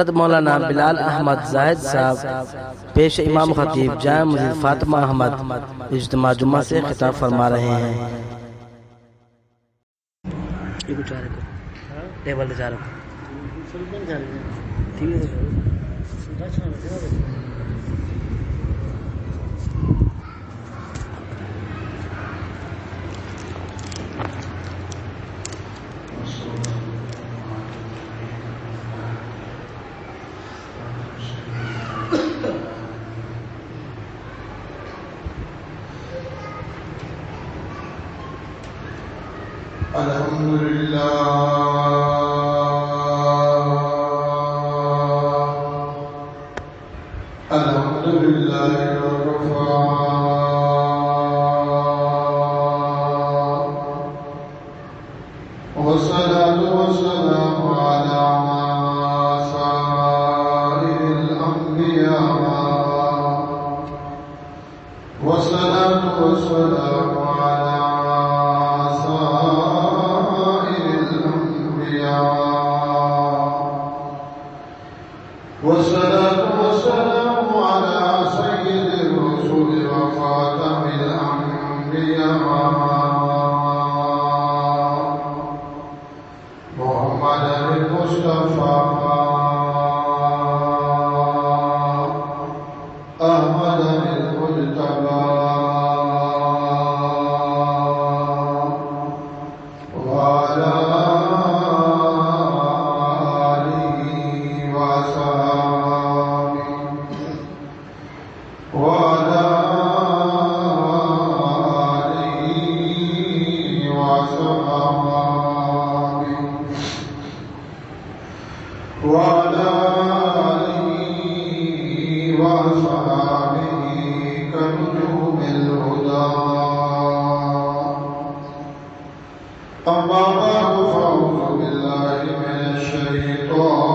مولانا بلال احمد زاہد صاحب پیش امام خطیب جامع مسجد فاطمہ احمد اجتماع جمعہ سے خطاب فرما رہے ہیں۔ الحمد لله وكفى والصلاة والسلام على سائر الأنبياء والصلاة والسلام على سائر الأنبياء والصلاة والسلام على سيد الرسل وخاتم الأنبياء محمد المصطفى أحمد المجتبى وعلى آله وصحبه وعلى آله وصحبه وعلى آله وصحبه كنجوم الهدى أما بعد فأعوذ بالله من الشيطان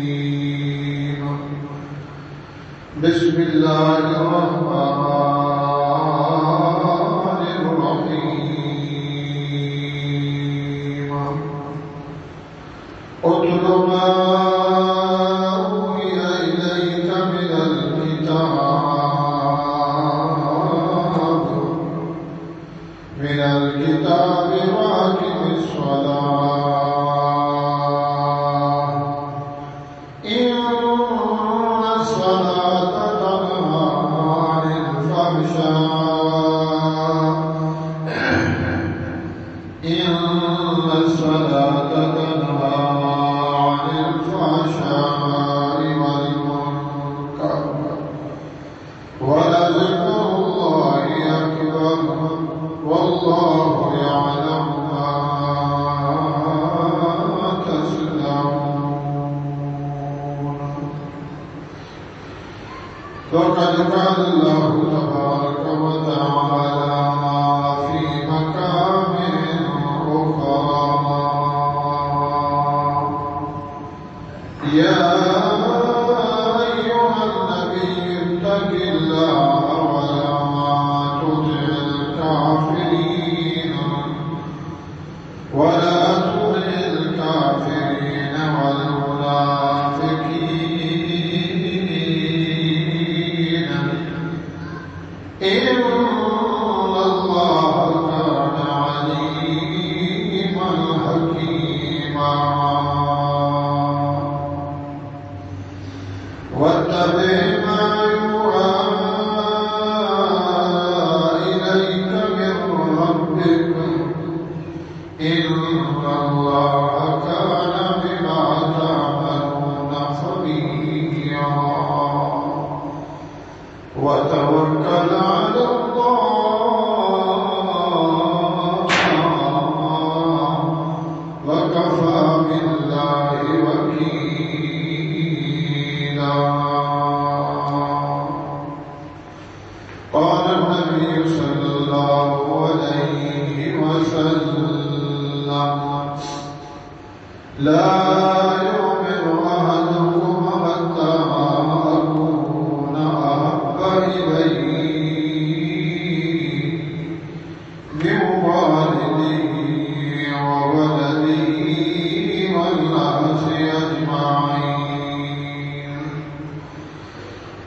الرجيم بسم الله الرحمن الرحيم اتل ما أوحي إليك من الكتاب وأقم الصلاة إن الصلاة تنهى عن الفحشاء إن الصلاة تنهى عن الفحشاء والمنكر ولذكر الله أكبر والله يعلم ما تصنعون وقد قال الله تبارك وتعالى في مقام أخرى يا أيها النبي اتق الله ولا تطع الكافرين ولا تطع الكافرين والمنافقين إن الله كان عليما حكيما واتبع ما يوحى إليك من ربك إن الله كان بما تعملون خبيرا وتوكل على الله وكفى بالله وكيلا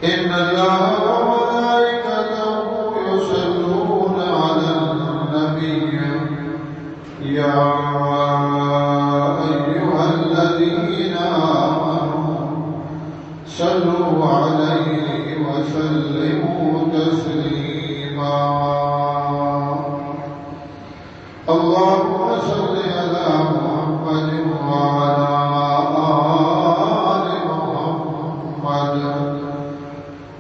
إن الله وملائكته يصلون على النبي يا أيها الذين آمنوا صلوا عليه وسلموا تسليما اللهم صل على محمد وعلى آل محمد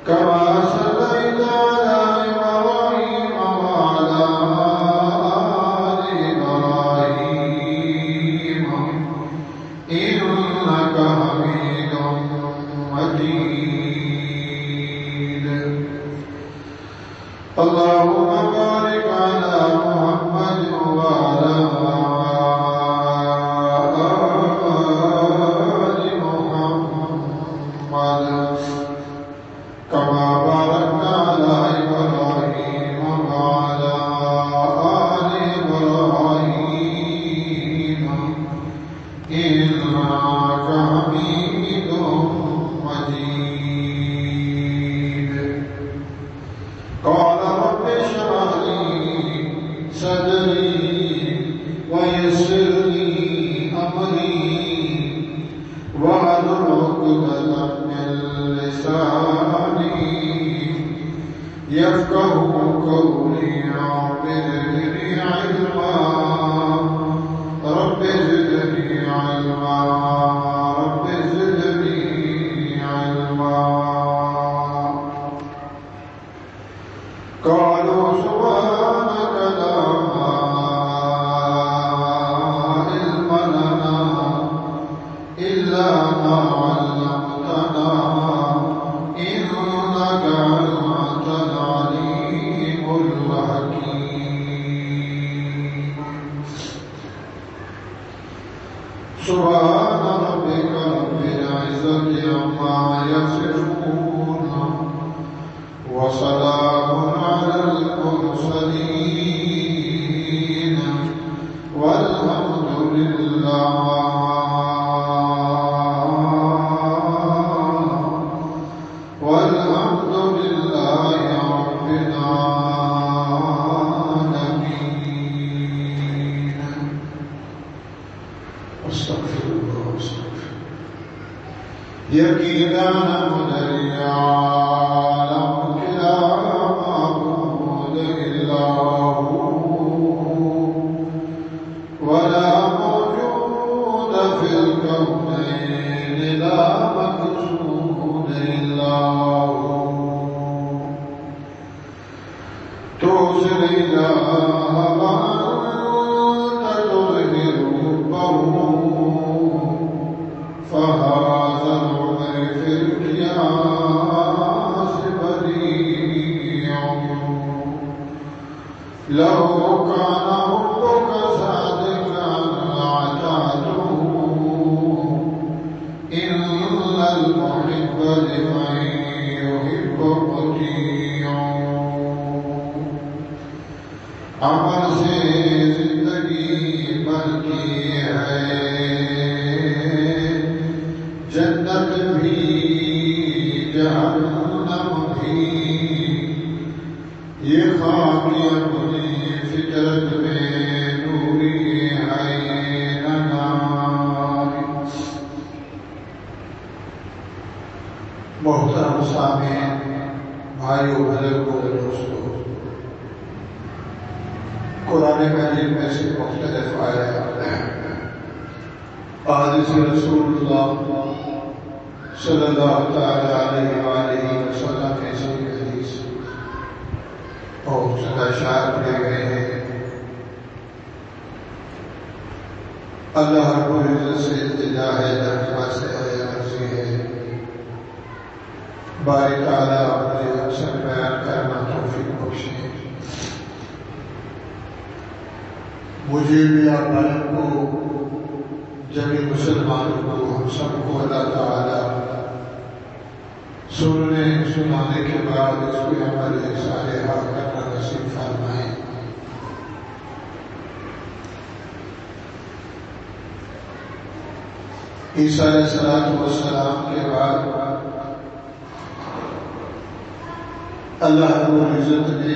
كما صليت على إبراهيم وعلى آل إبراهيم إنك حميد مجيد اللهم بارك على محمد وعلى آل محمد كما باركت على إبراهيم وعلى آل إبراهيم إنك حميد مجيد قال رب اشرح لي صدري ويسر لي أمري واحلل عقدة من لساني يفقهوا قولي رب زدني علما رب زدني علما رب زدني علما قالوا سبحانك لا علم لنا إلا ما علمتنا إنك أنت العليم الحكيم سبحان ربك رب العزة عما يصفون وسلام على المرسلين والحمد لله رب العالمين استغفر الله استغفر یقینا مدریا ولا موجود في الكونين لا مقصود إلا هو توصل إله وأنت تظهر حبه فهذا العمر في القياس بديع لو كان حبك صادقا لأطعته إن المحب لمن يحب مطيع عمل سے زندگی بنتی ہے جنت بھی جہنم بھی یہ خاک اپنی فطرت میں نوری ہے نگاری محترم سامعین بھائیو بزرگوں دوستو قرآن مجید میں سے مختلف آیات حدیث رسول اللہ صلی اللہ تعالی علیہ وآلہ وسلم میں سے حدیث بہت زیادہ شاعر پڑے گئے ہیں اللہ رب العزت سے التجا ہے درخواست سے عرضی ہے باری تعالیٰ اپنے اکثر بیان کرنا توفیق بخشے مجھے بھی آپ کو جميع مسلمانوں کو ہم سب کو اللہ تعالیٰ سنانے کے بعد اس پہ عمل صالحہ کرنا نصیب فرمائے. عیسیٰ علیہ السلام کے بعد اللہ رب العزت نے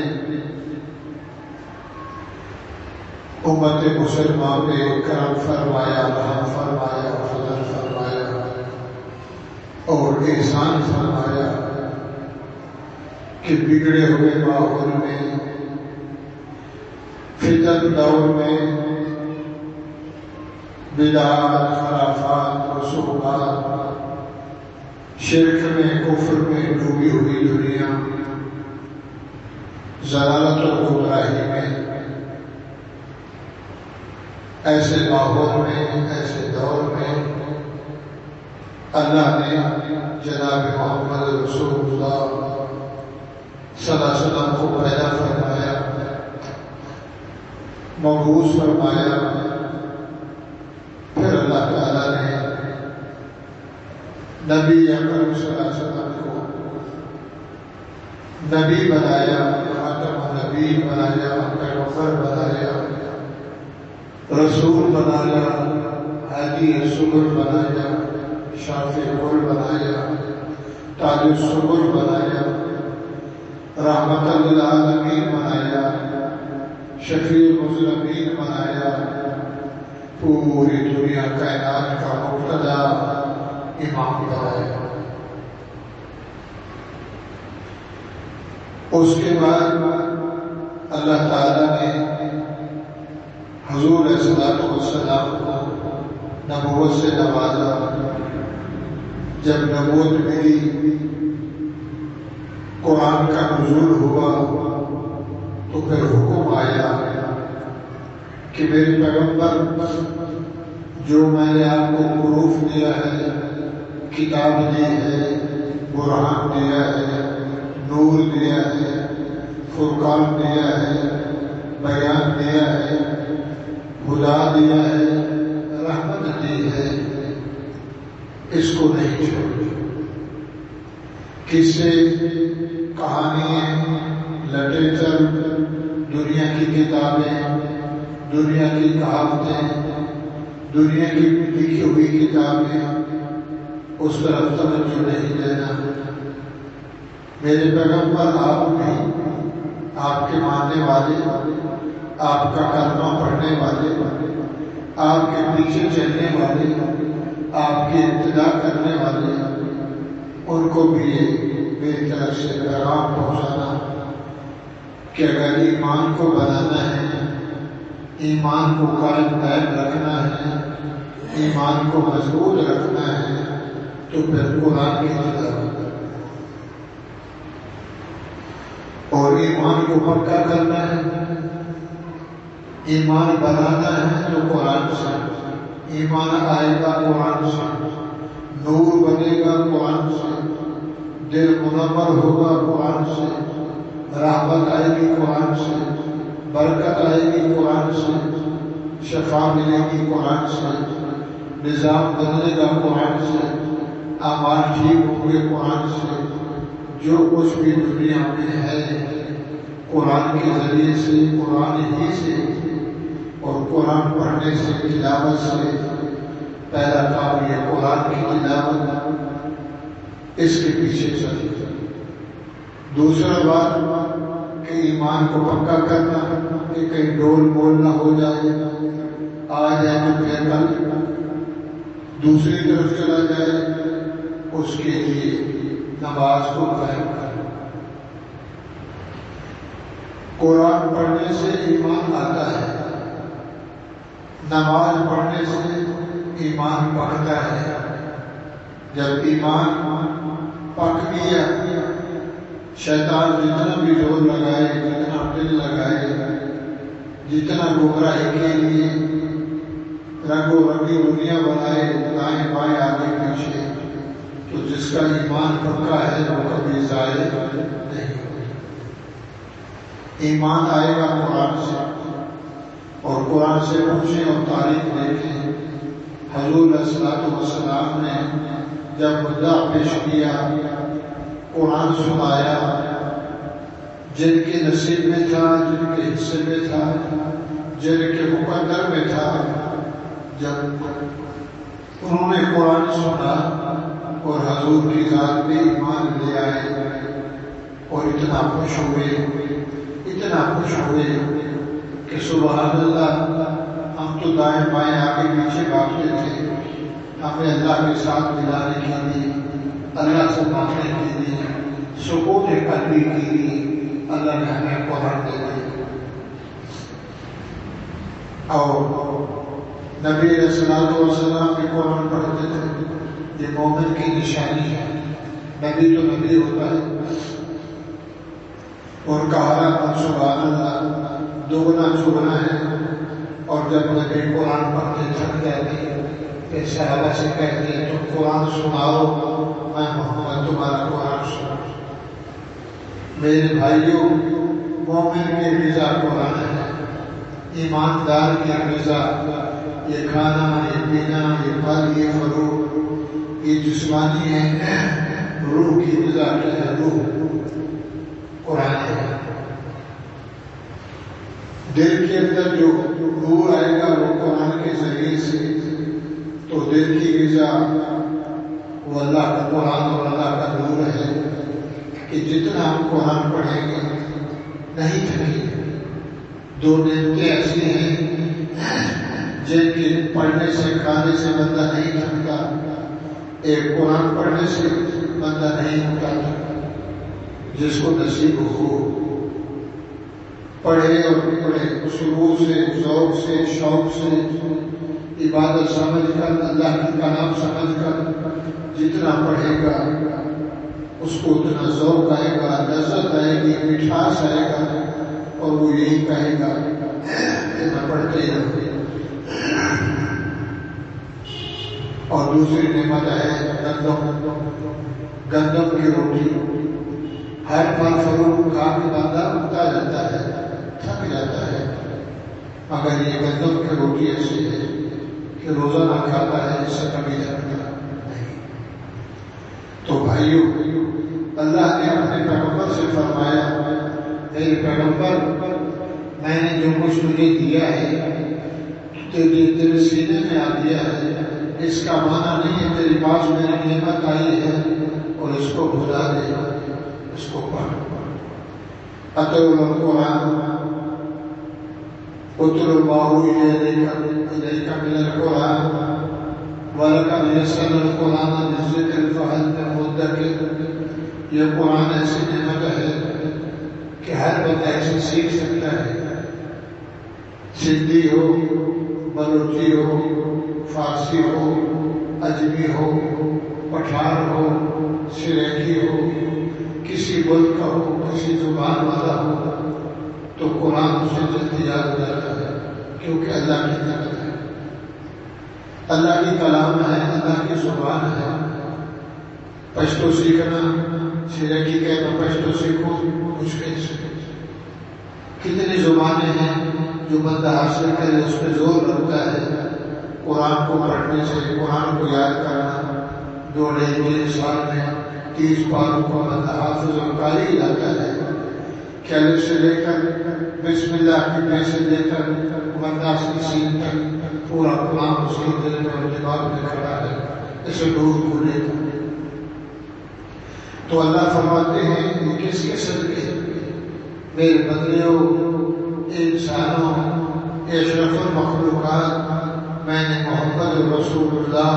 امت مسلمہ پہ کرم فرمایا، رحم فرمایا، فضل فرمایا اور احسان فرمایا کہ بگڑے ہوئے ماحول میں، فتن دور میں، بدعات، خرافات، رسومات، شرک میں، کفر میں ڈوبی ہوئی دنیا، ضلالت و گمراہی میں، ایسے ماحول میں، ایسے دور میں اللہ نے جناب محمد رسول اللہ صلی اللہ علیہ وسلم کو پیدا فرمایا، مبعوث فرمایا۔ پھر اللہ تعالیٰ نے نبی اکرم صلی اللہ علیہ وسلم کو نبی بنایا، خاتم النبی بنایا، پیغمبر بنایا، رسول بنایا، ہادی السبل بنایا، شافع الکل بنایا، تاج السبل بنایا، رحمت للعالمین بنایا، شفیع المذنبین بنایا، پوری دنیا کائنات کا مقتدی امام بنایا۔ اس کے بعد اللہ تعالیٰ نے حضور علیہ السلام کو نبوت سے نوازا۔ جب نبوت ملی، قرآن کا نزول ہوا، تو پھر حکم آیا کہ میرے پیغمبر جو میں نے آپ کو معروف دیا ہے، کتاب دی ہے، برہان دیا ہے، نور دیا ہے، فرقان دیا ہے، بیان دیا ہے، ہدا دیا ہے، رحمت دی ہے، اس کو نہیں چھوڑو۔ قصے، کہانیاں، لٹریچر، دنیا کی کتابیں، دنیا کی کہاوتیں، دنیا کی لکھی ہوئی کتابیں، اس طرف توجہ نہیں دینا۔ میرے پیغمبر آپ بھی، آپ کے ماننے والے، آپ کا کلمہ پڑھنے والے، آپ کے پیچھے چلنے والے، آپ کی ابتدا کرنے والے، ان کو بھی میری طرف سے پیغام پہنچانا کہ اگر ایمان کو بنانا ہے، ایمان کو قائم دائم رکھنا ہے، ایمان کو مضبوط رکھنا ہے، تو پھر قرآن کی تلاوت اور ایمان کو پکا کرنا ہے، ایمان بنانا ہے تو قرآن سے، ایمان آئے گا قرآن سے، نور بنے گا قرآن سے، دل منور ہوگا قرآن سے، رحمت آئے گی قرآن سے، برکت آئے گی قرآن سے، شفا ملے گی قرآن سے، نظام بدلے گا قرآن سے، اعمال ٹھیک ہوں گے قرآن سے۔ جو کچھ بھی دنیا میں ہے قرآن کے ذریعے سے، قرآن ہی سے اور قرآن پڑھنے سے، تلاوت سے پہلا کام یہ قرآن کی تلاوت، اس کے پیچھے چلے۔ دوسرا بات کہ ایمان کو پکا کرنا کہ کہیں ڈول بول نہ ہو جائے، آ جائے تو پھر کل دوسری طرف چلا جائے، اس کے لیے نماز کو قائم کرنا۔ قرآن پڑھنے سے ایمان آتا ہے، نماز پڑھنے سے ایمان پکتا ہے۔ جب ایمان پک گیا، شیطان جتنا بھی زور لگائے، جتنا دل لگائے، جتنا گمراہی کے لیے رنگ و رنگی دنیا بنائے، دائیں بائیں آگے پیچھے، تو جس کا ایمان پکا ہے وہ کبھی ضائع نہیں ہوتا۔ ایمان آئے گا قرآن سے، اور قرآن سے پوچھیں اور تاریخ دیکھیں۔ حضور علیہ السلام نے جب مدعا پیش کیا، قرآن سنایا، جن کے نصیب میں تھا، جن کے حصے میں تھا، جن کے مقدر میں تھا، جب انہوں نے قرآن سنا اور حضور کی ذات پہ ایمان لے آئے اور اتنا خوش ہوئے کہ سبحان اللہ، ہم تو دائیں بائیں آگے پیچھے بھاگتے تھے، ہمیں اللہ کے ساتھ ملانے کے لیے، اللہ سے مانگنے کے لیے، سکون قلبی کے لیے اللہ نے ہمیں قرآن دے دیا۔ اور نبی علیہ الصلوۃ والسلام بھی قرآن پڑھتے تھے، یہ مومن کی نشانی ہے۔ نبی تو نبی ہوتا ہے، اور کہا سبحان اللہ دگنا چگنا ہے۔ اور جب نبی قرآن پڑھتے تھک جاتے کہ صحابہ سے کہتے تم قرآن سناؤ، میں محمد تمہارا قرآن سنا۔ میرے بھائیوں، مومن کی غذا قرآن ہے، ایماندار کی غذا، یہ کھانا، یہ پینا، یہ پھل، یہ فروغ، یہ جسمانی ہے، روح کی غذا کیا ہے؟ روح قرآن ہے۔ دل کے اندر جو نور آئے گا وہ قرآن کے ذریعے سے، تو دل کی غذا وہ اللہ کا قرآن اور اللہ کا نور ہے کہ جتنا ہم قرآن پڑھیں گے نہیں تھکیں۔ دو نعمتیں ایسی ہیں جن کے پڑھنے سے کھانے سے بندہ نہیں تھکتا، ایک قرآن پڑھنے سے بندہ نہیں ہوتا تھا۔ جس کو نصیب ہو پڑھے اور پڑھے، سرور سے، ذوق سے، شوق سے، عبادت سمجھ کر، اللہ کی کلام سمجھ کر جتنا پڑھے گا اس کو اتنا ذوق آئے گا، لذت آئے گی، مٹھاس آئے گا، اور وہ یہی کہے گا کہ میں پڑھتے ہی رہوں۔ اور دوسری نعمت ہے گندم کی روٹی۔ ہر پھل فروٹ کھا کے بندہ اگتا جاتا ہے، تھک جاتا ہے، مگر یہ گندم کی روٹی ایسی ہے کہ روزانہ کھاتا ہے، اس سے کبھی تھکتا نہیں۔ تو بھائیوں، اللہ نے اپنے پیغمبر سے فرمایا، میرے پیغمبر، میں نے جو کچھ تجھے دیا ہے تیرے سینے میں آ دیا ہے، اس کا معنی نہیں ہے تیری پاس میری نعمت آئی ہے اور اس کو بھلا دے، اس کو پڑھ۔ اتلو القرآن اتلو ما اوحی الیک من القرآن ولقد یسرنا القرآن للذکر فہل من مدکر۔ یہ قرآن ایسی نعمت ہے کہ ہر بندہ اسے سیکھ سکتا ہے، سندھی ہو، بلوچی ہو، فارسی ہو، اجمی ہو، پٹھان ہو، سریکی ہو، کسی ملک کا ہو، کسی زبان والا ہو، تو قرآن اسے جلدی یاد ہو جاتا ہے، کیونکہ اللہ کی نعمت ہے، اللہ کی کلام ہے، اللہ کی زبان ہے۔ پشتو سیکھنا، سریکی کہتا پشتو سیکھو، مشکل سے کتنی زبانیں ہیں جو بندہ حاصل کرے، اس پہ زور رکھتا ہے۔ قرآن کو پڑھنے سے، قرآن کو یاد کرنا، 2.5 سال میں 30 پاروں کو بندہ حافظ اور قاری لاتا ہے۔ کیلے سے لے کر بسم اللہ کی پہ سے لے کر مرداس کی سین تک پورا قرآن اس کے دل میں اور دماغ میں کھڑا ہے، اسے نور کھولے گا۔ تو اللہ فرماتے ہیں یہ کس کے صدقے؟ میرے بندیوں، انسانوں، اشرف المخلوقات، میں نے محمد رسول اللہ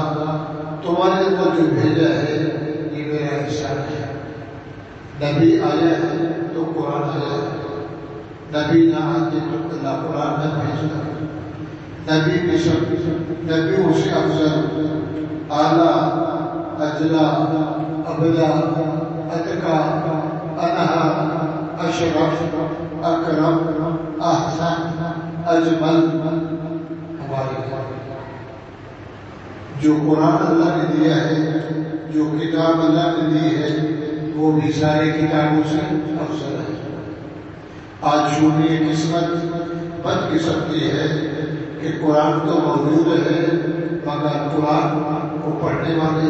تمہارے کو جو بھیجا ہے یہ میرا احسان ہے۔ نبی آیا ہے تو قرآن آیا ہے، نبی نہ آتے تو اللہ قرآن نہ بھیجتا۔ نبی کی سب نبیوں سے افضل، اعلیٰ، اجلا، ابدا، اتقا، انہا، اشرف، اکرم، احسن، اجمل ہمارے جو قرآن اللہ نے دیا ہے، جو کتاب اللہ نے دی ہے، وہ بھی ساری کتابوں سے افضل ہے۔ آج شومی قسمت بد قسمتی ہے کہ قرآن تو موجود ہے مگر قرآن کو پڑھنے والے،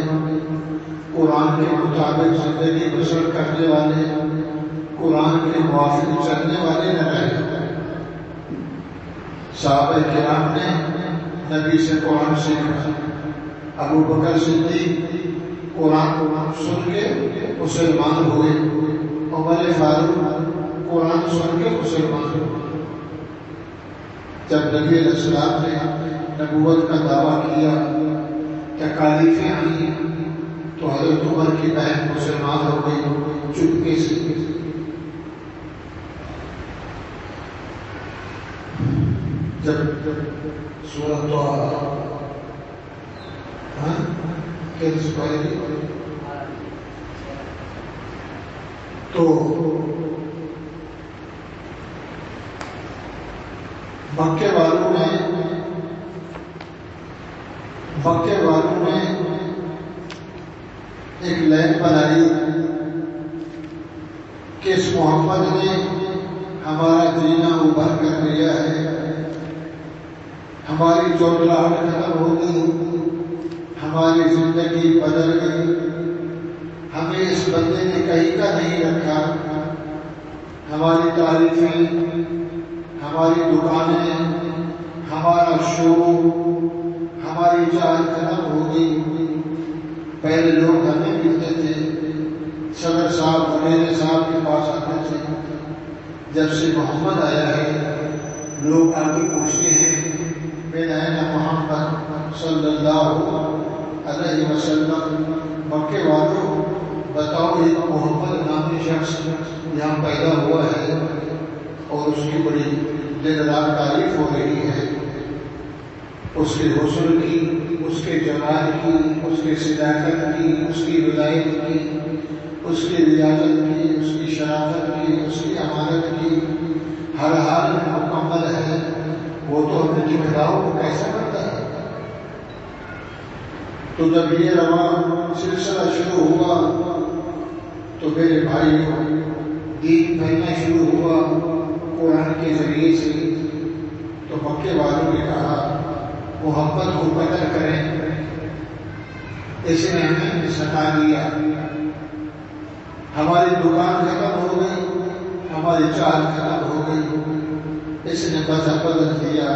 قرآن کے مطابق زندگی بسر کرنے والے، قرآن کے موافق چلنے والے نہ رہے۔ صحابہ کرام نے نبی سے قرآن سیکھا، ابو بکر صدیق قرآن سن کے مسلمان ہوئے، عمر فاروق قرآن سن کے مسلمان ہوئے۔ جب نبی علیہ السلام نے نبوت کا دعویٰ کیا، تکالیفیں آئیں، تو حضرت عمر کی بہن مسلمان ہو گئی چپکے سے۔ جب سورۃ تو مکے والوں نے ایک لائن بنائی کہ اس محمد نے ہمارا جینا ابھر کر لیا ہے، ہماری چوٹلاہٹ ختم ہو گئی، ہماری زندگی بدل گئی، ہمیں اس بندے نے کہیں کا نہیں رکھا، ہماری تعریفیں، ہماری دکانیں، ہمارا شو، ہماری چال ختم ہو گئی۔ پہلے لوگ ہمیں ملتے تھے، صدر صاحب میرے صاحب کے پاس آتے تھے، جب سے محمد آیا ہے لوگ آگے پوچھتے ہیں من این محمد صلی اللہ علیہ وسلم، مکے والوں بتاؤ ایک محمد نامی شخص یہاں پیدا ہوا ہے اور اس کی بڑی دن رات تعریف ہو رہی ہے، اس کے حسن کی، اس کے جمال کی، اس کے صداقت کی، اس کی ولایت کی، اس کی ریاضت کی، اس کی شرافت کی، اس کی امانت کی، ہر حال میں مکمل ہے، وہ تو ہمیں دکھلاؤ وہ کیسا کرتا ہے۔ تو جب یہ رواں سلسلہ شروع ہوا تو میرے بھائی دین پھیلنا شروع ہوا قرآن کے ذریعے سے، تو مکے والوں نے کہا محمد کو قتل کریں، اس نے ہمیں ستا دیا، ہماری دکان ختم ہو گئی، ہماری چال ختم ہو گئی، اس نے مذہب بدل دیا،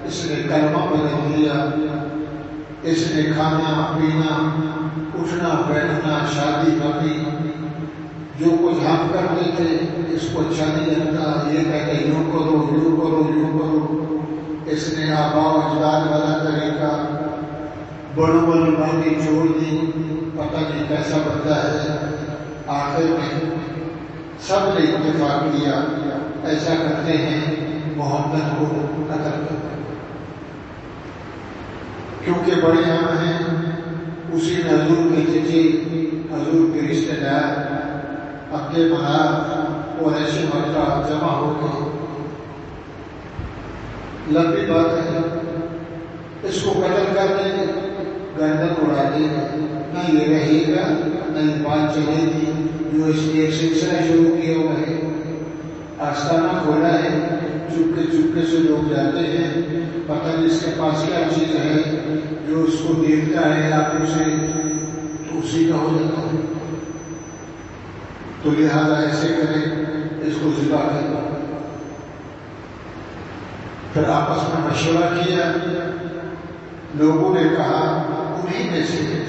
اس نے کلمہ بدل دیا، اس نے کھانا پینا، اٹھنا بیٹھنا، شادی باقی جو کچھ ہم کرتے تھے اس کو اچھا نہیں لگتا، یہ کہتے یوں کرو یوں کرو یوں کرو، اس نے آباء و اجداد والا طریقہ بڑوں والی باتیں چھوڑ دی، پتہ نہیں کیسا بنتا ہے۔ آخر میں سب نے اتفاق کیا ایسا کرتے ہیں محمد کو قتل کرتے ہیں، کیونکہ بڑے ہم ہیں، اسی میں حضور کے چچے، حضور کے رشتے دار، عبد مناف اور ایسے مکہ جمع ہو گئے۔ لمبی بات ہے، اس کو قتل کر دیں گے، گردن اڑا دیں گے، نہ یہ رہے گا نہ یہ بات چلے گی، جو اس نے ایک سلسلہ شروع کیا ہوا ہے، آستانہ کھولا ہے، چپکے چپکے سے لوگ جاتے ہیں، پتہ نہیں اس کے پاس کیا چیز ہے، جو اس کو دیکھتا ہے آنکھوں سے تو اسی کا ہو جاتا ہے، تو لہٰذا ایسے کریں اس کو ذبح کر دو۔ پھر آپس میں مشورہ کیا، لوگوں نے کہا انہیں میں سے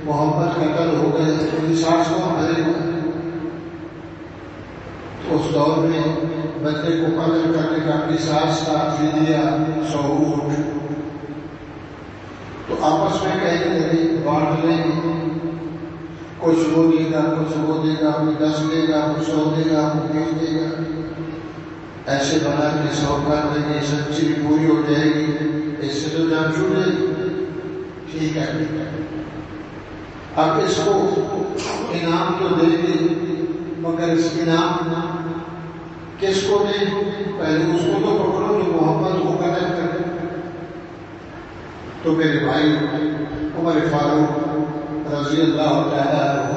محمد قتل ہو گئے، قصاص کون بھرے گا؟ تو اس دور میں بندے کو قتل کرنے کا قصاص تھا فدیہ 100 اونٹ۔ تو آپس میں کہنے لگے بانٹ لیں، کچھ وہ دے گا، کچھ وہ دے گا، کوئی 10 دے گا، کوئی 100 دے گا، کوئی 20 دے گا، ایسے بنا کے 100 کر دیں گے، سنچری پوری ہو جائے گی، اس سے تو جان چھوٹ جائے گی۔ ٹھیک ہے، اب اس کو انعام تو دیں گے، مگر اس انعام کس کو دیں؟ پہلے اس کو تو پکڑو جو محمد کو قتل کرے۔ تو میرے بھائی عمر فاروق رضی اللہ تعالیٰ عنہ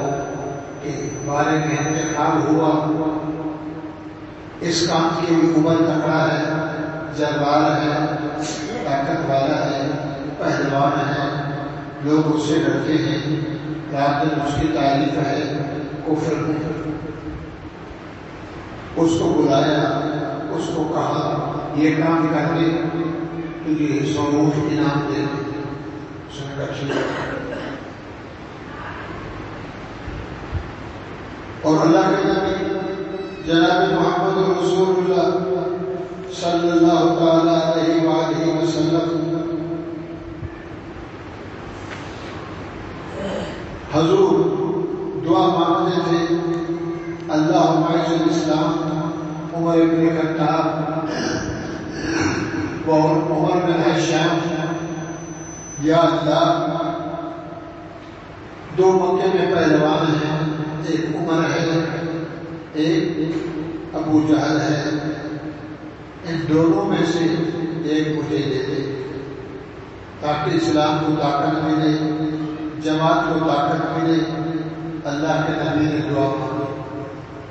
کے بارے میں انتخاب ہوا، اس کام کے لیے عمر تکڑا ہے، جربار ہے، طاقت والا ہے، پہلوان ہے، لوگ اس سے ڈرتے ہیں، رات دن اس کی تعریف ہے کفر میں۔ اس کو بلایا، اس کو کہا یہ کام کر دے تو یہ 100 اونٹ انعام دے دے۔ اس نے کہا ٹھیک ہے۔ اور اللہ کے نبی جناب محمد رسول اللہ صلی اللہ تعالی علیہ وآلہ وسلم حضور دعا مانگتے تھے، اللہم اعز الاسلام عمر بن خطاب اور عمر بن ہشام، یا اللہ دو مکے میں پہلوان ہیں، ایک عمر ہے ایک ابو جہل ہے، ان دونوں میں سے ایک مجھے دے دے تاکہ اسلام کو طاقت ملے، جماعت کو طاقت ملے۔ اللہ کے نبی نے دعا مانگی،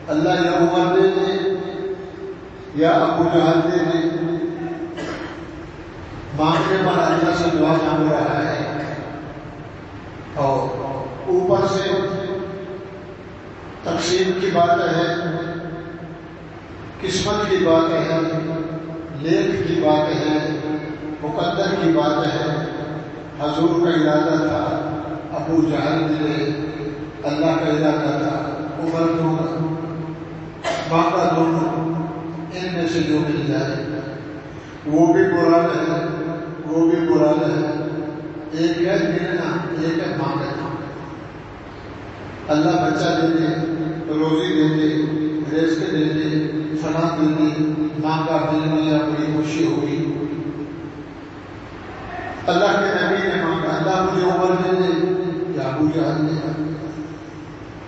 اللہ یا عمر دے دے یا ابو جہل دے دے، مانگنے پر اللہ سے دعا مانگ رہا ہے، اور اوپر سے تقسیم کی بات ہے، قسمت کی بات ہے، لیک کی بات ہے، مقدر کی بات ہے۔ حضور کا ارادہ تھا ابو جہل ملے، اللہ کا ارادہ تھا عمر دونوں، مانگا دونوں، ان میں سے جو مل جائے وہ بھی مراد ہے، وہ بھی مراد ہے۔ ایک ہے ملنا، ایک ہے مانگنا۔ اللہ بچہ دے دے، روزی دے دے، رزق دے دے، فلاں دے دے، مانگا مل گیا، بڑی خوشی ہوئی۔ اللہ کے نبی نے مانگا، اللہ مجھے عمر دے دے یا ابو جہل دے دے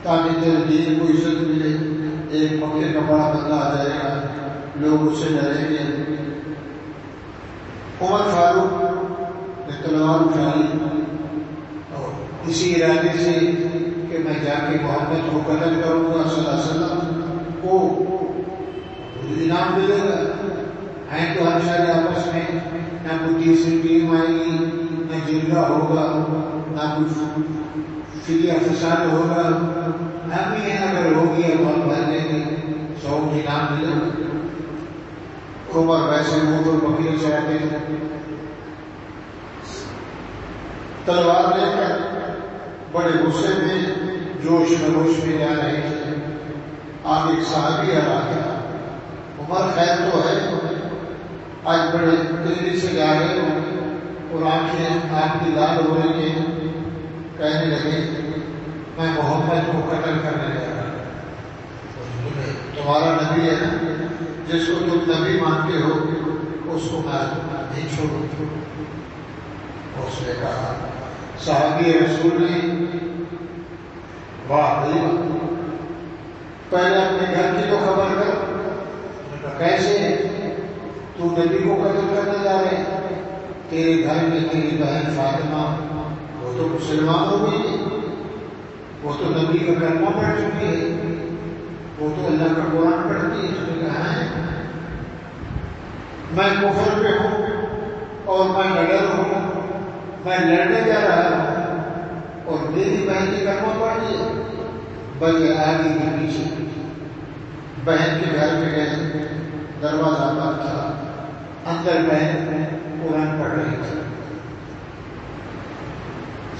تاکہ تیرے دین کو عزت ملے۔ ایک مکے کا بڑا بندہ آ جائے گا، لوگ اس سے ڈریں گے۔ عمر فاروق نے تلوار اٹھائی اور اسی ارادے سے کہ میں جا کے محمد کو قتل کروں گا صلی اللہ علیہ وسلم کو مجھے انعام ملے گا۔ ہیں تو ہر سارے آپس میں، نہ کوئی تیسری ٹیم آئے گی، نہ جرگہ ہوگا، نہ کچھ فریہ فساد ہوگا، ہم ہی ہیں اگر ہوگی اور بھر لیں گے، 100 انعام ملے گا۔ عمر ویسے منہ پر بکیل سے آتے تھے، تلوار لے کر بڑے غصے میں جوش خروش میں جا رہے تھے۔ آپ ایک صحابی آ گیا، عمر خیر تو ہے، آج بڑے تیزی سے جا رہے ہو اور آنکھیں آپ کی لال ہو رہی ہیں، کہنے لگے میں محمد کو قتل کرنے جا رہا ہوں، تمہارا نبی ہے نا، جس کو تم نبی مانتے ہو اس کو میں نہیں چھوڑوں۔ اس نے کہا صحابی رسول نے، واہ بھائی پہلے اپنے گھر کی تو خبر کر، کیسے تو نبی کو قتل کرنے جا رہے؟ تیرے گھر میں تیری بہن فاطمہ وہ تو مسلمان ہو گئی، وہ تو نبی کا کلمہ پڑھ چکی ہے، وہ تو اللہ کا قرآن پڑھتی ہے۔ اس نے کہا ہے میں کفر پہ ہوں اور میں ڈر ہوں، میں لڑنے جا رہا ہوں اور میری بہن کی کلمہ پڑھ لی، بلکہ آگے کے پیچھے بہن کے گھر پہ گئے، دروازہ بند تھا، اندر بہن قرآن پڑھ رہی تھی،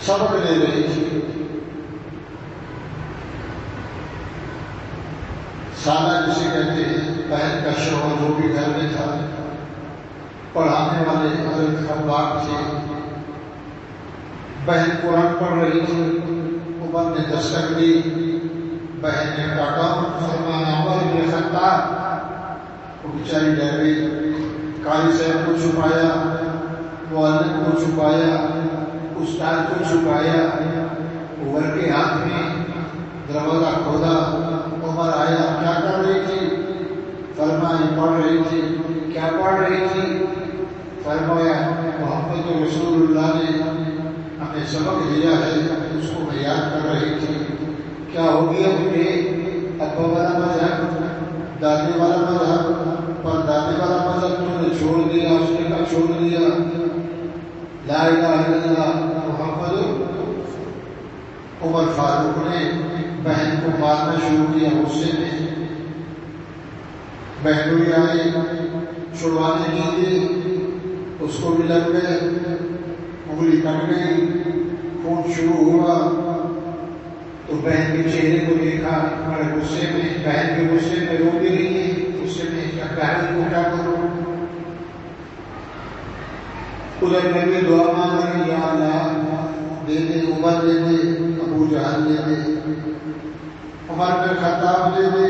سبق لے رہی تھی۔ سالہ جسے کہتے ہیں، بہن کا شوہر جو بھی گھر میں تھا، پڑھانے والے حضرت خباب تھے، بہن قرآن پڑھ رہی تھی، عمر نے دستک دی، بہن نے کاٹا، فرمایا عمر بن خطاب، وہ بیچاری ڈر گئی، قاری صاحب کو چھپایا، معلم کو چھپایا، استاد کو چھپایا، عمر کے ہاتھ میں دروازہ کھولا، عمر آیا، کیا کر رہی تھی؟ فرمایا پڑھ رہی تھی۔ کیا پڑھ رہی تھی؟ فرمایا محمد رسول اللہ نے ہمیں سبق دیا ہے، اس کو میں یاد کر رہی تھی۔ کیا ہو گیا مجھے؟ ابا والا مذہب، دادی والا مذہب، پر دادی والا مذہب تم نے چھوڑ دیا، اس نے کہا چھوڑ دیا، لا الہ الا اللہ محمد۔ عمر فاروق نے بہن کو مارنا شروع کیا غصے میں، بہنوئی آئی چھڑوانے کے لیے، اس کو بھی لگ گئے، انگلی کٹ گئی، خون شروع ہوا۔ تو بہن کے چہرے کو دیکھا، بڑے غصے میں، بہن کے غصے میں رو بھی رہی ہے، غصے میں کیا کرو. ادھر میں بھی دعا مانگ رہی، یا اللہ دے دے، عمر دے دے، ابو جہل دے دے، عمر بن خطاب دے دے،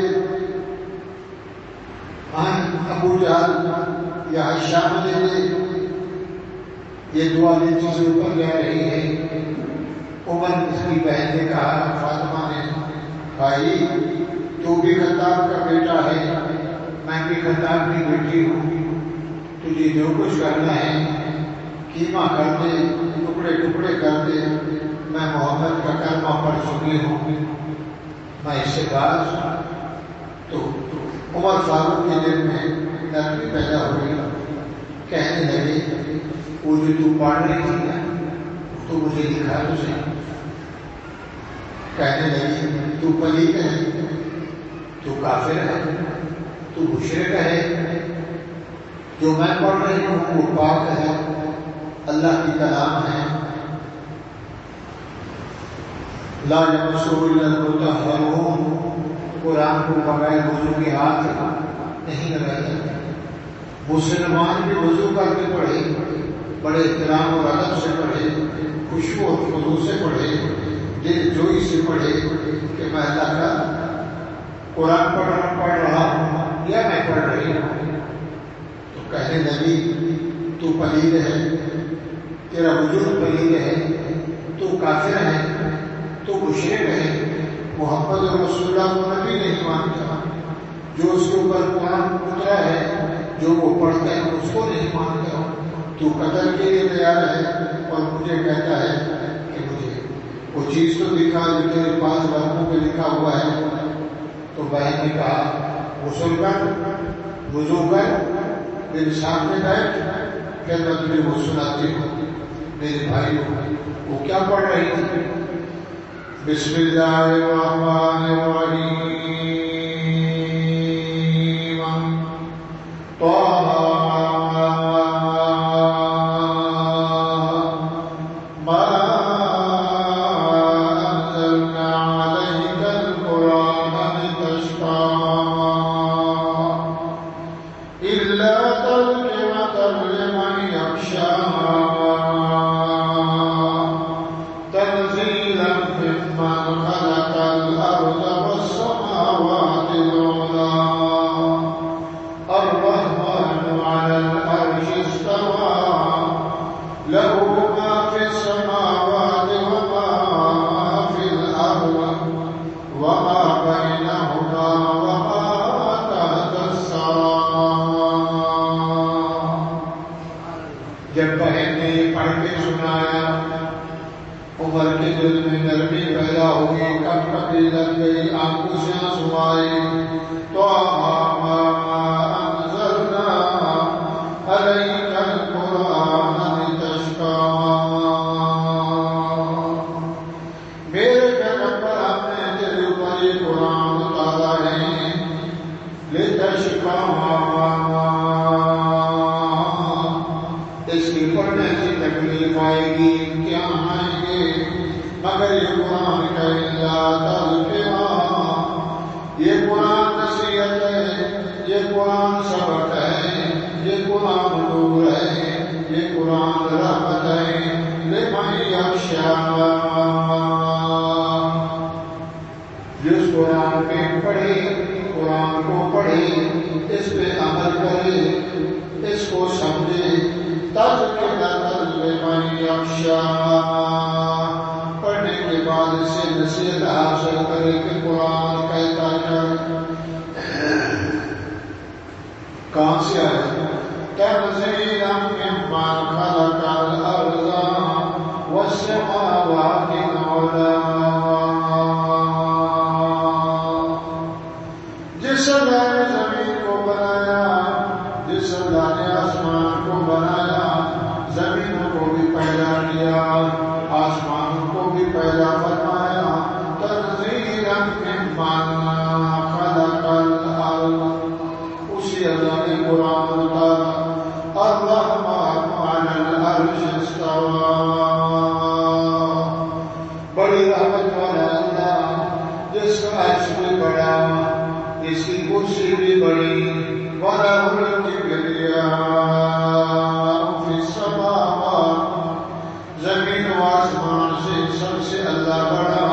ابو جہل یا ہشام دے دے. یہ دعا نیچے سے اوپر جا رہی ہے. عمر اس کی بہن نے کہا، فاطمہ نے، بھائی تو بھی خطاب کا بیٹا ہے، میں بھی خطاب کی بیٹی ہوں، تجھے جو کچھ کرنا ہے کیما کر دے، ٹکڑے ٹکڑے کر دے، میں محمد کا کلمہ پڑھ چکی ہوں، میں اس سے باز. تو عمر فاروق کے دل میں نرمی پیدا ہوئی، کہنے لگے وہ جو تو پڑھ رہی تھی نا تو مجھے دکھا تو صحیح. کہنے لگی تو پلید ہے، تو کافر ہے، تو مشرک ہے، جو میں پڑھ رہی ہوں وہ پاک ہے، اللہ کی کلام ہے. لا یمسہ الا المطہرون، قرآن کو بغیر وضو کے ہاتھ نہیں لگایا جاتا. مسلمان بھی وضو کر کے پڑھے، بڑے احترام اور ادب سے پڑھے، خوشبو اور خضوع سے پڑھے، دل جوئی سے پڑھے کہ میں اللہ کا قرآن پڑھ رہا ہوں یا میں پڑھ رہی ہوں. تو کہنے لگی تو پلید ہے، تیرا وجود پلید ہے، تو کافر ہے، تو مشرک ہے، محمد رسول اللہ کو نبی نہیں مانتا، جو اس کے اوپر قرآن اترا ہے جو وہ پڑھتا ہے اس کو نہیں مانتا، تو قتل کے لیے تیار ہے اور مجھے کہتا ہے کہ مجھے وہ چیز تو دکھا جو تیرے پاس ورقوں پہ لکھا ہوا ہے. تو بہن نے کہا غسل کر، وضو کر، میرے سامنے بیٹھ، پھر میں تجھے وہ سناتی ہوں. میرے بھائی وہ کیا پڑھ رہی تھی؟ بسم اللہ الرحمن الرحیم، جس قرآن میں پڑھے، قرآن کو پڑھے، اس پہ عمل کرے، اس کو سمجھے، پڑھنے کے بعد اس سے نصیحت حاصل کرے کہ قرآن کہتا ہے. کہاں سے آیا؟ تنزیلا ممن خلق الارض والسماوات العلی. جس اللہ نے زمین کو بنایا، جس اللہ نے آسمان کو بنایا، زمینوں کو بھی پیدا کیا، آسمانوں کو بھی پیدا فرمایا. تنزیلا ممن خلق الارض، اسی اللہ نے قرآن اتارا. الرحمن علی العرش استوى، بڑی رحمت والا اللہ کی بھی بڑی وَلَهُ الْكِبْرِيَاءُ فِي السَّمَاوَاتِ زمین و آسمان سے سب سے اللہ بڑا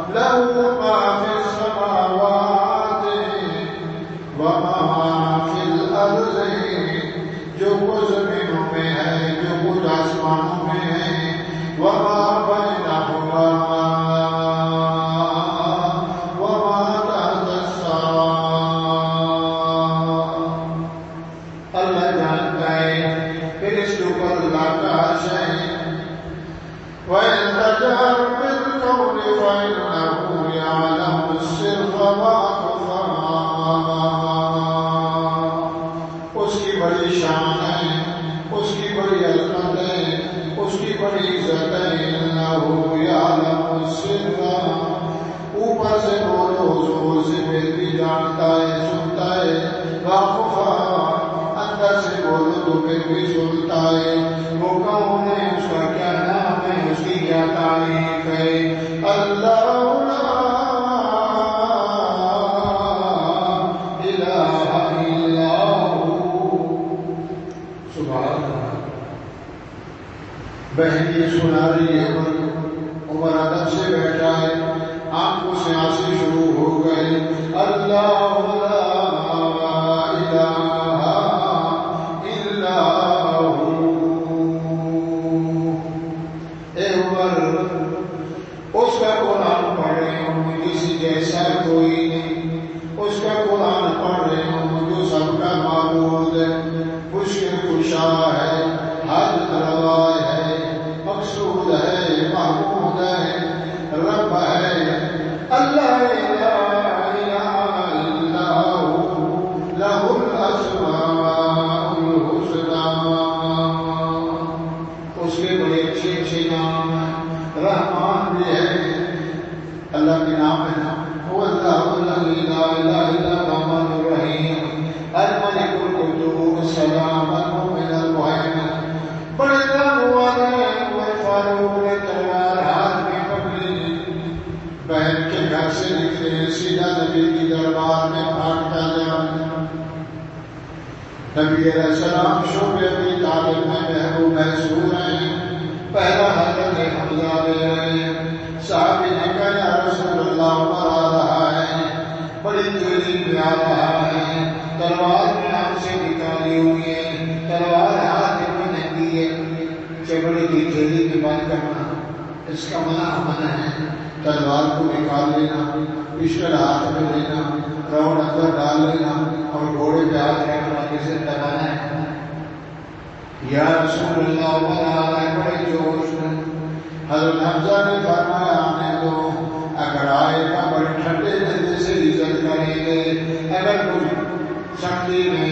لَهُ مَا فِي السَّمَاوَاتِ وَمَا فِي الْأَرْضِ جو کچھ زمینوں میں ہے جو کچھ آسمانوں میں ہے وَمَا بَيْنَهُمَا اس کی بڑی شان ہے اس کی بڑی عظمت ہے اس کی بڑی عزت ہے انہ یعلم السر اوپر سے بولو زور سے پھر بھی جانتا ہے سنتا ہے واقفہ اندر سے بولو تو پھر بھی سنتا ہے وہ کون ہے اس کا کیا نام ہے اس کی کیا تعریف ہے اللہ بہن یہ سنا رہی ہے عمر ادب سے بیٹھا ہے آنکھوں سے آنسو شروع ہو گئے اللہ لا الہ الا ہو اے عمر اس کا قرآن پڑھ رہے ہوں کسی جیسا کوئی نہیں اس کا قرآن پڑھ رہے ہوں جو سب کا معبود ہے مشکل کشا ہے حاجت روا ہے مقصود ہے محمود ہے رب ہے اللہ لا الہ الا ہو لہ الاسماء الحسنی اس کے بڑے اچھے اچھے نام ہیں رحمان بھی ہے اللہ کے نام ہے هو اللہ لا الہ الا الرحمن الرحیم الملک القدوس السلام المؤمن المہیمن بڑے نام والے فاروق نے تلوار ہاتھ میں پکڑی بہن کے گھر سے نکلے سیدھا نبی کی دربار میں بھاگتا جا نبی علیہ السلام شعب ابی طالب میں محبوب محسور ہیں پہلا حضرت حمزہ لے رہے ہیں صحابی نے کہا یا رسول اللہ عمر آ رہا ہے بڑی تیزی میں آ رہا ہے تلوار میں آنکھ سے نکالی ہوئی ہے تلوار ہاتھ میں ننگی ہے چمڑے کی تھیلی میں بند کرنا اس کا منع ہے تلوار کو نکال لینا پسٹل ہاتھ میں لینا راؤنڈ اندر ڈال لینا اور گھوڑے پہ ہاتھ رکھنا کسے دبانا ہے یا رسول اللہ عمر آ رہا ہے بڑے جوش میں حضرت حمزہ نے فرمایا آنے دو اگر آئے گا بڑے ٹھنڈے دل سے عزت کریں گے اگر کچھ سختی میں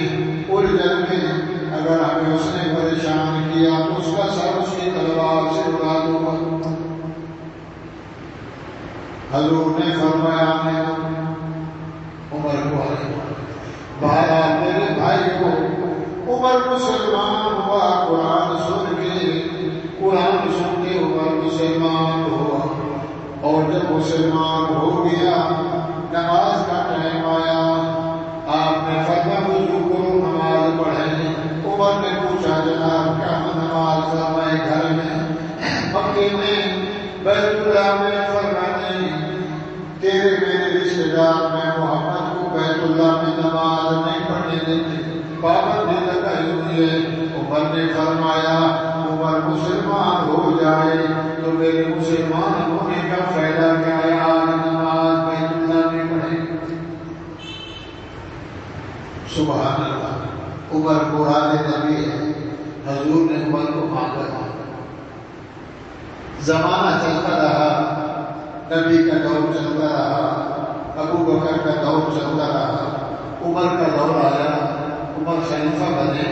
الجھن میں اگر ہمیں اس نے پریشان کیا تو اس کا سر اس کی تلوار سے اڑا دوں گا حضور نے فرمایا آنے دو عمر کو آنے بہرحال میرے بھائی کو عمر مسلمان ہوا قرآن سن کے عمر مسلمان ہوا اور جب مسلمان ہو گیا نماز کا ٹائم آیا آپ نے فرمایا وضو کرو نماز پڑھیں عمر نے پوچھا جناب کیا نماز فرمائے گھر میں مکے میں بیت اللہ میں فرمانے تیرے میرے رشتے دار میں محمد کو بیت اللہ میں نماز نہیں پڑھنے دیتے پابندی لگائی ہوئی ہے عمر نے فرمایا عمر مسلمان ہو جائے تو میرے مسلمان ہونے کا فائدہ کیا ہے آج نماز بیت اللہ میں پڑھے سبحان اللہ عمر قرآن نبی ہے حضور نے عمر کو مانگا زمانہ چلتا رہا نبی کا دور چلتا رہا ابو بکر کا دور چلتا رہا عمر کا دور آیا عمر خلیفہ بنے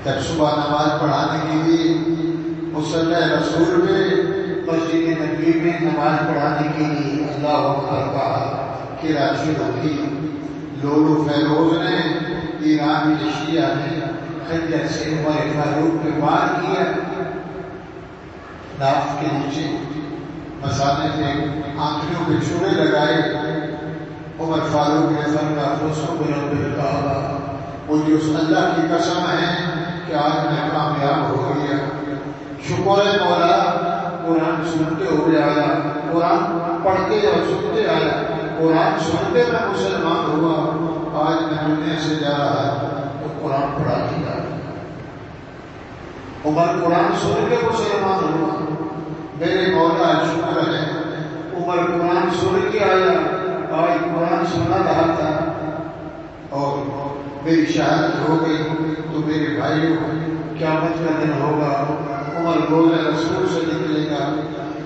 جب صبح نماز پڑھانے کے لیے مصلی رسول میں مسجد نبی میں نماز پڑھانے کے لیے اللہ اکبر کہا کراچی رکھی لولو فیروز نے ایرانی شیعہ نے خنجر سے عمر فاروق پہ وار کیا ناف کے نیچے مسانے پہ آنکھوں پہ چھوڑے لگائے عمر فاروق نے فرمایا فزت برب الکعبہ، مجھے اس اللہ کی قسم ہے کہ آج میں کامیاب ہو گیا۔ شکر ہے مولا، قرآن سنتے ہوئے آیا، قرآن پڑھتے اور سنتے آیا، قرآن سنتے میں مسلمان ہوا۔ آج میں دنیا سے جا رہا تو قرآن پڑھا دیا۔ عمر قرآن سن کے مسلمان ہوا، میرے مولا شکر ہے۔ عمر قرآن سن کے آیا، آج قرآن سنا رہا تھا اور میری شہادت ہو گئی۔ تو میرے بھائیوں، قیامت کا دن ہوگا، عمر روزہ رسول سے نکلے گا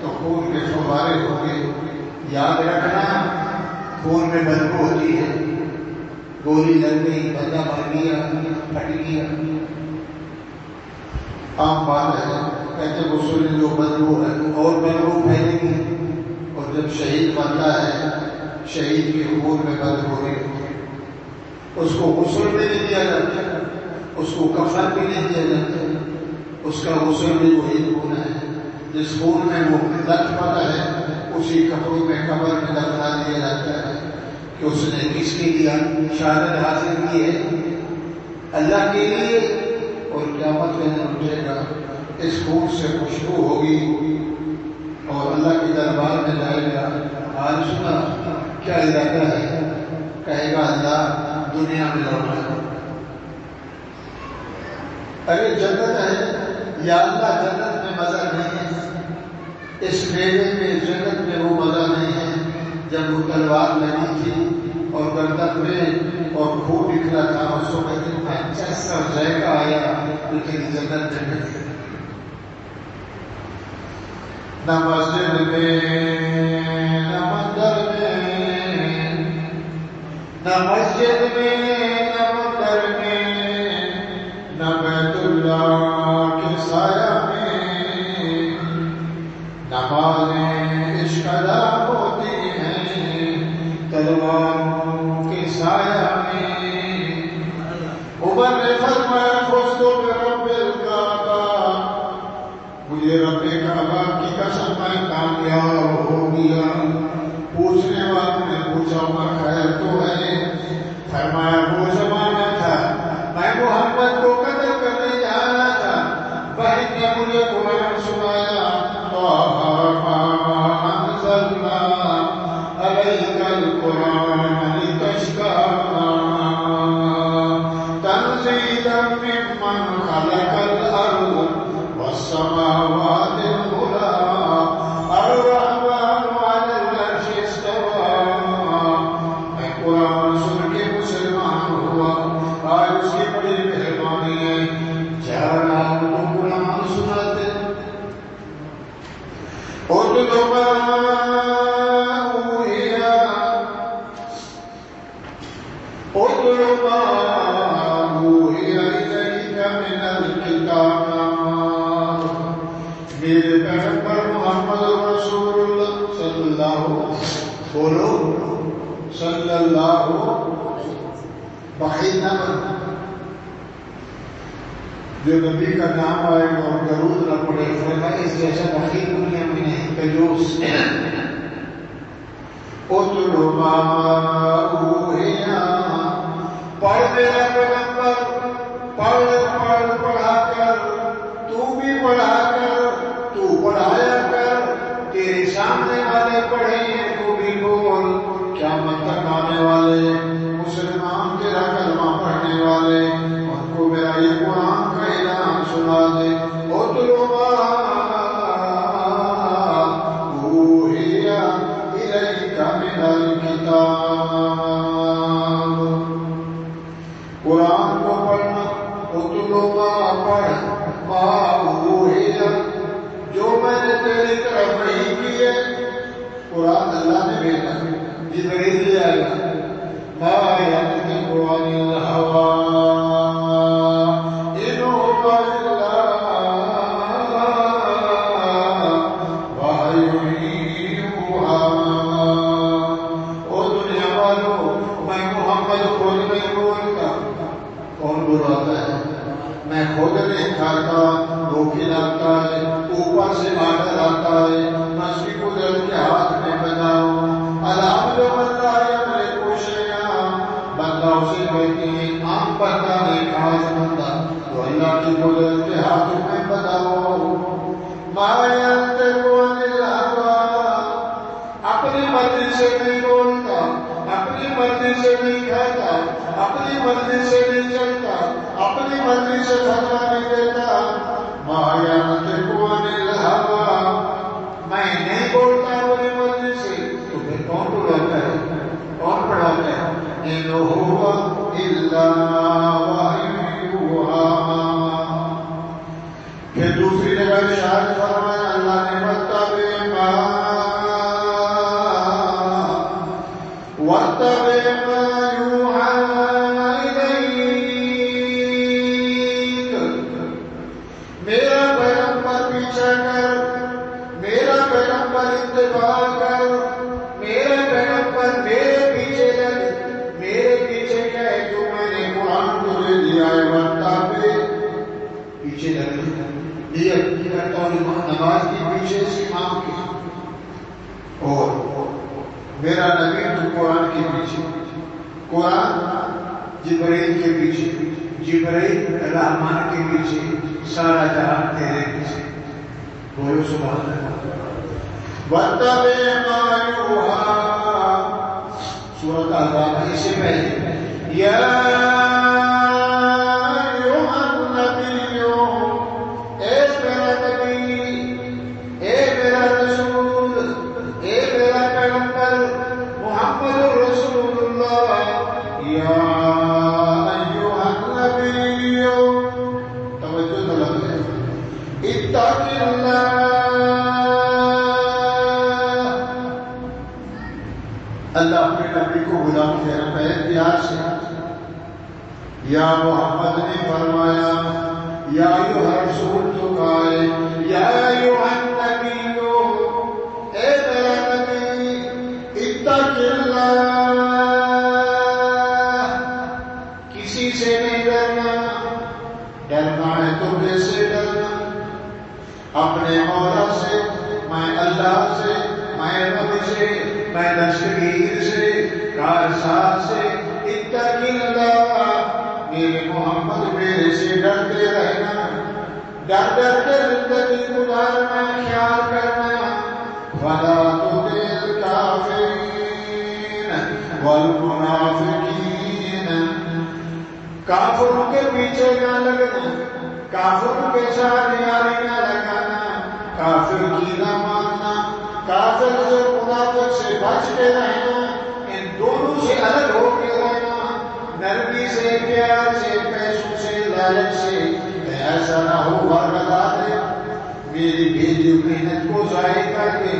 تو خون کے فوارے ہوں گے۔ یاد رکھنا، خون میں بدبو ہوتی ہے، گولی لگ گئی، بندہ مر گیا، پھٹ گیا، عام بات ہے۔ کہتے غسل جو بدبو ہے اور بدبو پھیلے گی، اور جب شہید بنتا ہے، شہید کے خون میں بدبو نہیں ہوتی، اس کو غسل بھی نہیں دیا جاتا، اس کو کفن بھی نہیں دیا جاتا، اس کا غسل بھی وہی خون ہے جس خون میں وہ لت پڑا ہے، اسی کپڑوں میں قبر میں دفنا دیا جاتا ہے کہ اس نے کس کے لیے شہادت حاصل کی ہے؟ اللہ کے لیے۔ اور قیامت میں اٹھے گا، اس خون سے خوشبو ہوگی اور اللہ کے دربار میں جائے گا۔ آج سنا کیا ارادہ ہے؟ کہے گا اللہ دنیا میں لوٹا۔ ارے جنت ہے یا اللہ، جنت میں مزہ نہیں ہے، اس میلے میں جنت میں وہ مزہ نہیں ہے جب وہ تلوار لگی تھی اور گردن میں اور خون نکلا تھا، اس کو کہتے ہیں اچھا ذائقہ آیا، لیکن جنت جنت ہے۔ نہ مسجد میں نہ مندر میں، نہ مسجد میں نہ مندر میں، نہ بیت اللہ کے سایہ میں، نمازیں عشق ادا ہوتی ہیں تلواروں کے سایہ میں۔ عمر نے فرمایا فزت برب الکعبہ، مجھے رب کعبہ کی قسم میں کامیاب ہو گیا۔ پوچھنے والوں نے پوچھا عمر خیر تو ہے؟ فرمایا وہ زمانہ تھا میں محمد کو قتل کرنے جا رہا تھا، بہن نے مجھے قرآن سنایا، انزلنا علیک القرآن لتشقى تنزیلا ممن خلق الارض والسماوات العلی الرحمن علی العرش استوى۔ میں قرآن سن کے مسلمان ہوا، آج اس کی بڑی مہربانی ہے، چار آپ کو قرآن سناتے۔ اتل ما اوحی الیک من الکتاب، میرے پیغمبر محمد رسول اللہ صلی اللہ، بولو صلی اللہ، بخیل نہ بنو، جو نبی کا نام آئے گا اور درود نہ پڑے، فرمایا اس جیسا بخیل دنیا میں نہیں، کنجوس۔ اتل ما اوحی، پڑھ میرا پیغمبر، پڑھا کر، تو بھی پڑھا کر، تو پڑھایا کر، تیرے سامنے والے پڑھیں تو بھی بول، قیامت تک آنے والے مسلمان تیرا کلمہ پڑھنے والے ان کو میرا یہ قرآن کا اعلان سنا دے۔ اتل ما اوحی الیک من الکتاب، قرآن کو پڑھنا، اتل ما پڑھ، ما اوحی جو میں نے تیری طرف وحی کی ہے، قرآن اللہ نے بھیجا، جبریل لے آئے گا، ما ینطق عن الہوی ان هو الا وحی یوحی۔ او دنیا والوں، میں محمد خود نہیں بولتا، کون بلاتا ہے؟ میں خود نہیں کھاتا، وہ کھلاتا ہے، اوپر سے آڈر آتا ہے، میں اس کی قدرت کے ہاتھ میں بناؤں۔ الحمد للہ اللہ کی قدرت کے ہاتھوں میں بتاؤ. ما ينطق عن الهوى، اپنی مرضی سے نہیں بولتا، اپنی مرضی سے نہیں کھاتا، اپنی مرضی سے نہیں چلتا، اپنی مرضی سے فتویٰ نہیں دیتا. ما ينطق عن الهوى، میں نہیں بولتا اپنی مرضی سے. تو پھر کون بلاتا ہے، کون پڑھاتا ہے؟ ان هو الا وحی یوحی. پھر دوسری جگہ ارشاد فرمایا اللہ نے واتبع ما یوحی الیک، میرا پیغمبر پیچھا کر، میرا پیغمبر اتباع کر، میرا پیغمبر میرے پیچھے لگ. میرے پیچھے کیا ہے؟ جو میں نے قرآن تجھے دیا ہے. واتبع، پیچھے لگ کرتا ہوں نماز کی پیچھے سے امام کی، اور میرا نبی تو قرآن کے پیچھے، قرآن جبرائیل کے پیچھے، جبرائیل رحمان کے پیچھے، سارا جہان تیرے پیچھے. بولو سبحان اللہ. واتبع ما یوحی، سورۃ الاحزاب اس سے پہلے یا اللہ اپنے نبی کو غلام کہہ رہا ہے پیار سے. یا محمد نے فرمایا یا ایھا رسول، تو کہا ہے یا ایھا النبی، اے میرا نبی، اتق اللہ، کسی سے نہیں ڈرنا. ڈرنا ہے تو کیسے ڈرنا؟ اپنے مولا سے، میں اللہ سے، میں نبی سے، میں دستگیر سے، کارساز سے. اتق اللہ، میرے محمد میرے سے ڈرتے رہنا، ڈر ڈر کے زندگی گزارنا، خیال کرنا. ولا تطع الکافرین والمنافقین، کافروں کے پیچھے نہ لگنا، کافروں کے ساتھ یاری نہ لگانا، کافر کی نہ ماننا، کافر سے منافق سے بچ کے رہنا، ان دونوں سے الگ ہو کے رہنا. نرمی سے، پیار سے، پیسوں سے، لالچ سے. ایسا نہ ہو بربدا دے میری بھیجی محنت کو ضائع کر کے.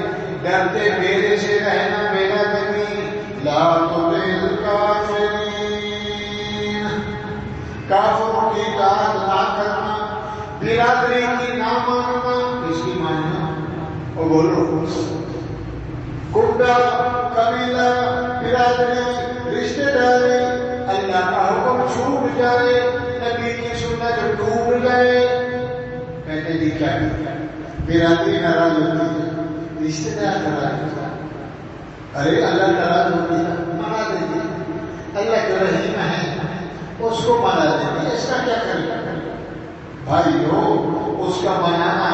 ڈرتے میرے سے رہنا میرا نبی. لا تطع الکافرین، کافروں کی اطاعت نہ کرنا، برادری کی نہ ماننا. اس کی ماننا اور بولو کنڈا، قبیلہ، برادری، رشتے داری، اللہ کا حکم چھوٹ جائے، نبی کی سنت ڈوب جائے. کہتے جی کیا برادری ناراض ہوتی ہے، رشتے دار ناراض ہوتا ہے. ارے اللہ ناراض ہوتی ہے، منا دیجیے. اللہ جو رحیم ہے اس کو منا دیجیے. اس کا کیا کرے بھائی ہو؟ اس کا منانا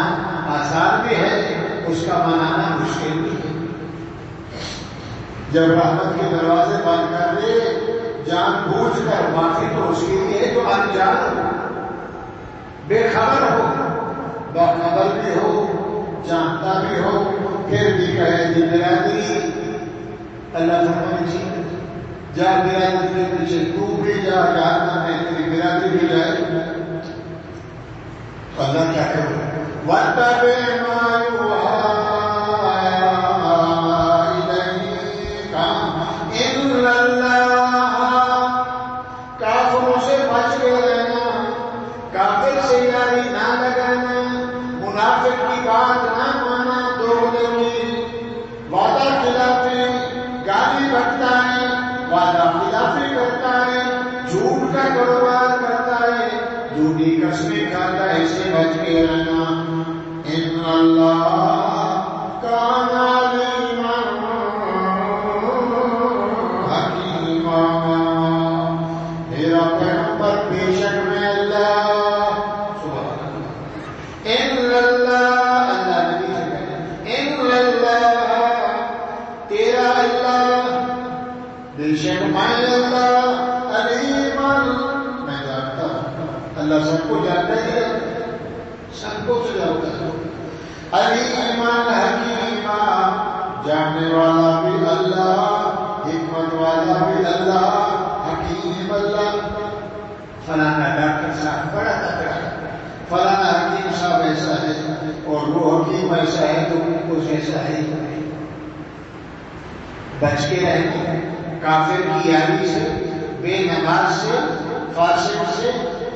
آسان بھی ہے، اس کا منانا مشکل بھی ہے. جب رحمت کے دروازے بند کر دے جان بوجھ کر، معافی تو اس کے لیے جو انجان ہو، بے خبر ہو، باخبر بھی ہو، جانتا بھی ہو، پھر بھی کہے جی برادری. اللہ فرمائے جی جا برادری کے پیچھے تو بھی جا، جہنم میں تیری برادری بھی جائے. اللہ کیا کرے؟ واتبع ما یوحی الیک ان اللہ، کافروں سے بچ کے رہنا، کافر سے یاری نہ لگانا، منافق کی بات نہ مانا، دوغلے کی، وعدہ خلافی، گالی بکتا ہے، وعدہ خلافی کرتا ہے، جھوٹ کا کاروبار کرتا ہے، جھوٹی قسمیں کھاتا ہے، اسے بچ کے رہنا. ان اللہ کان علیما حکیما، میرا پیغمبر بے شک میں اللہ بے شک میں اللہ علیم میں جانتا ہوں. اللہ سب کو جانتا ہی ہے, سب کو جانتا ہے. علیم حکیم جاننے والا بھی اللہ, حکمت والا بھی اللہ, حکیم اللہ. فلانا ڈاکٹر صاحب بڑا تکڑا ہے, فلانا حکیم صاحب ایسا ہے, اور وہ حکیم ایسا ہے تو کچھ ایسا ہے. بچ کے رہنا کافر کی یاری سے, بے نماز سے, فاسق سے,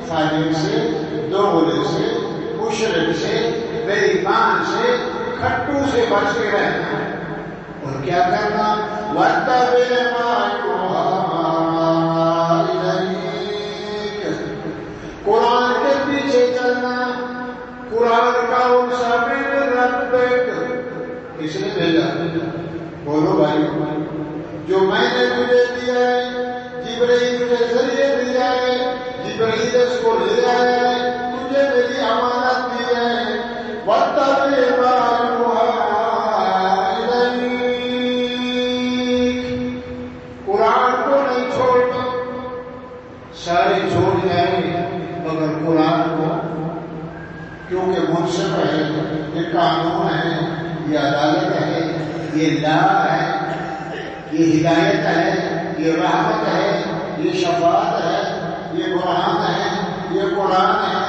فاجر سے, دوغلے سے, مشرک سے, بے ایمان سے, کھٹو سے بچ کے رہنا. اور کیا کرنا؟ وَاتَّبِعْ مَا يُوحَىٰ إِلَيْكَ, قرآن کے پیچھے چلنا. قرآن کا ان سامنے رکھ بیٹھ. کس نے بھیجا؟ بولو بھائی. جو میں نے تجھے دیا ہے, جبرائیل کے ذریعے دیا ہے, جبرائیل اس کو لے آیا ہے, تجھے میری امانت دی ہے. وَاتَّبِعْ مَا يُوحَىٰ إِلَيْكَ, قرآن کو نہیں چھوڑنا. سارے چھوڑ جائیں مگر قرآن کو, کیونکہ منصف ہے, یہ قانون ہے, یہ عدالت ہے, یہ لا ہے, یہ ہدایت ہے, یہ رحمت ہے, یہ شفاعت ہے, یہ قرآن ہے, یہ قرآن ہے,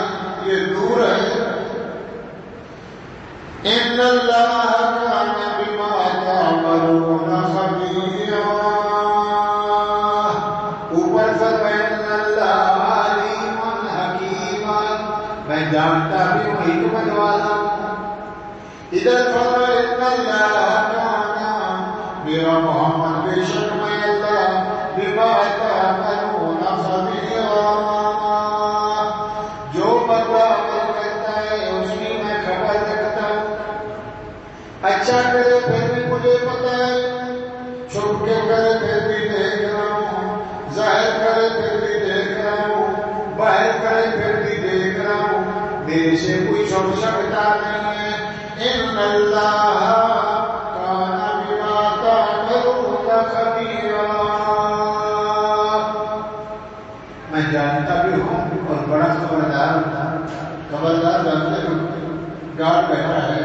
یہ نور ہے. ان اللہ کان بما تعملون خبیرا. اوپر فرمایا ان اللہ علیم حکیم, میں جانتا بھی ہوں, حکمت والا ہوں. ادھر فرمایا ان اللہ کان, میرا محمد بے شک میں اللہ, بما تعملون خبیرا, جو بندہ عمل کرتا ہے اس کی میں خبر رکھتا ہوں. اچھا کرے پھر بھی مجھے پتا ہے, چھپ کے کرے پھر بھی دیکھ رہا ہوں, ظاہر کرے پھر بھی دیکھ رہا ہوں, باہر کرے پھر بھی دیکھ رہا ہوں. میرے سے کوئی چھپ سکتا نہیں ہے. ان اللہ کان بما تعملون خبیرا, میں جانتا بھی ہوں اور بڑا خبردار ہوں. خبردار جانتے ہوں, گارڈ بیٹھا ہے,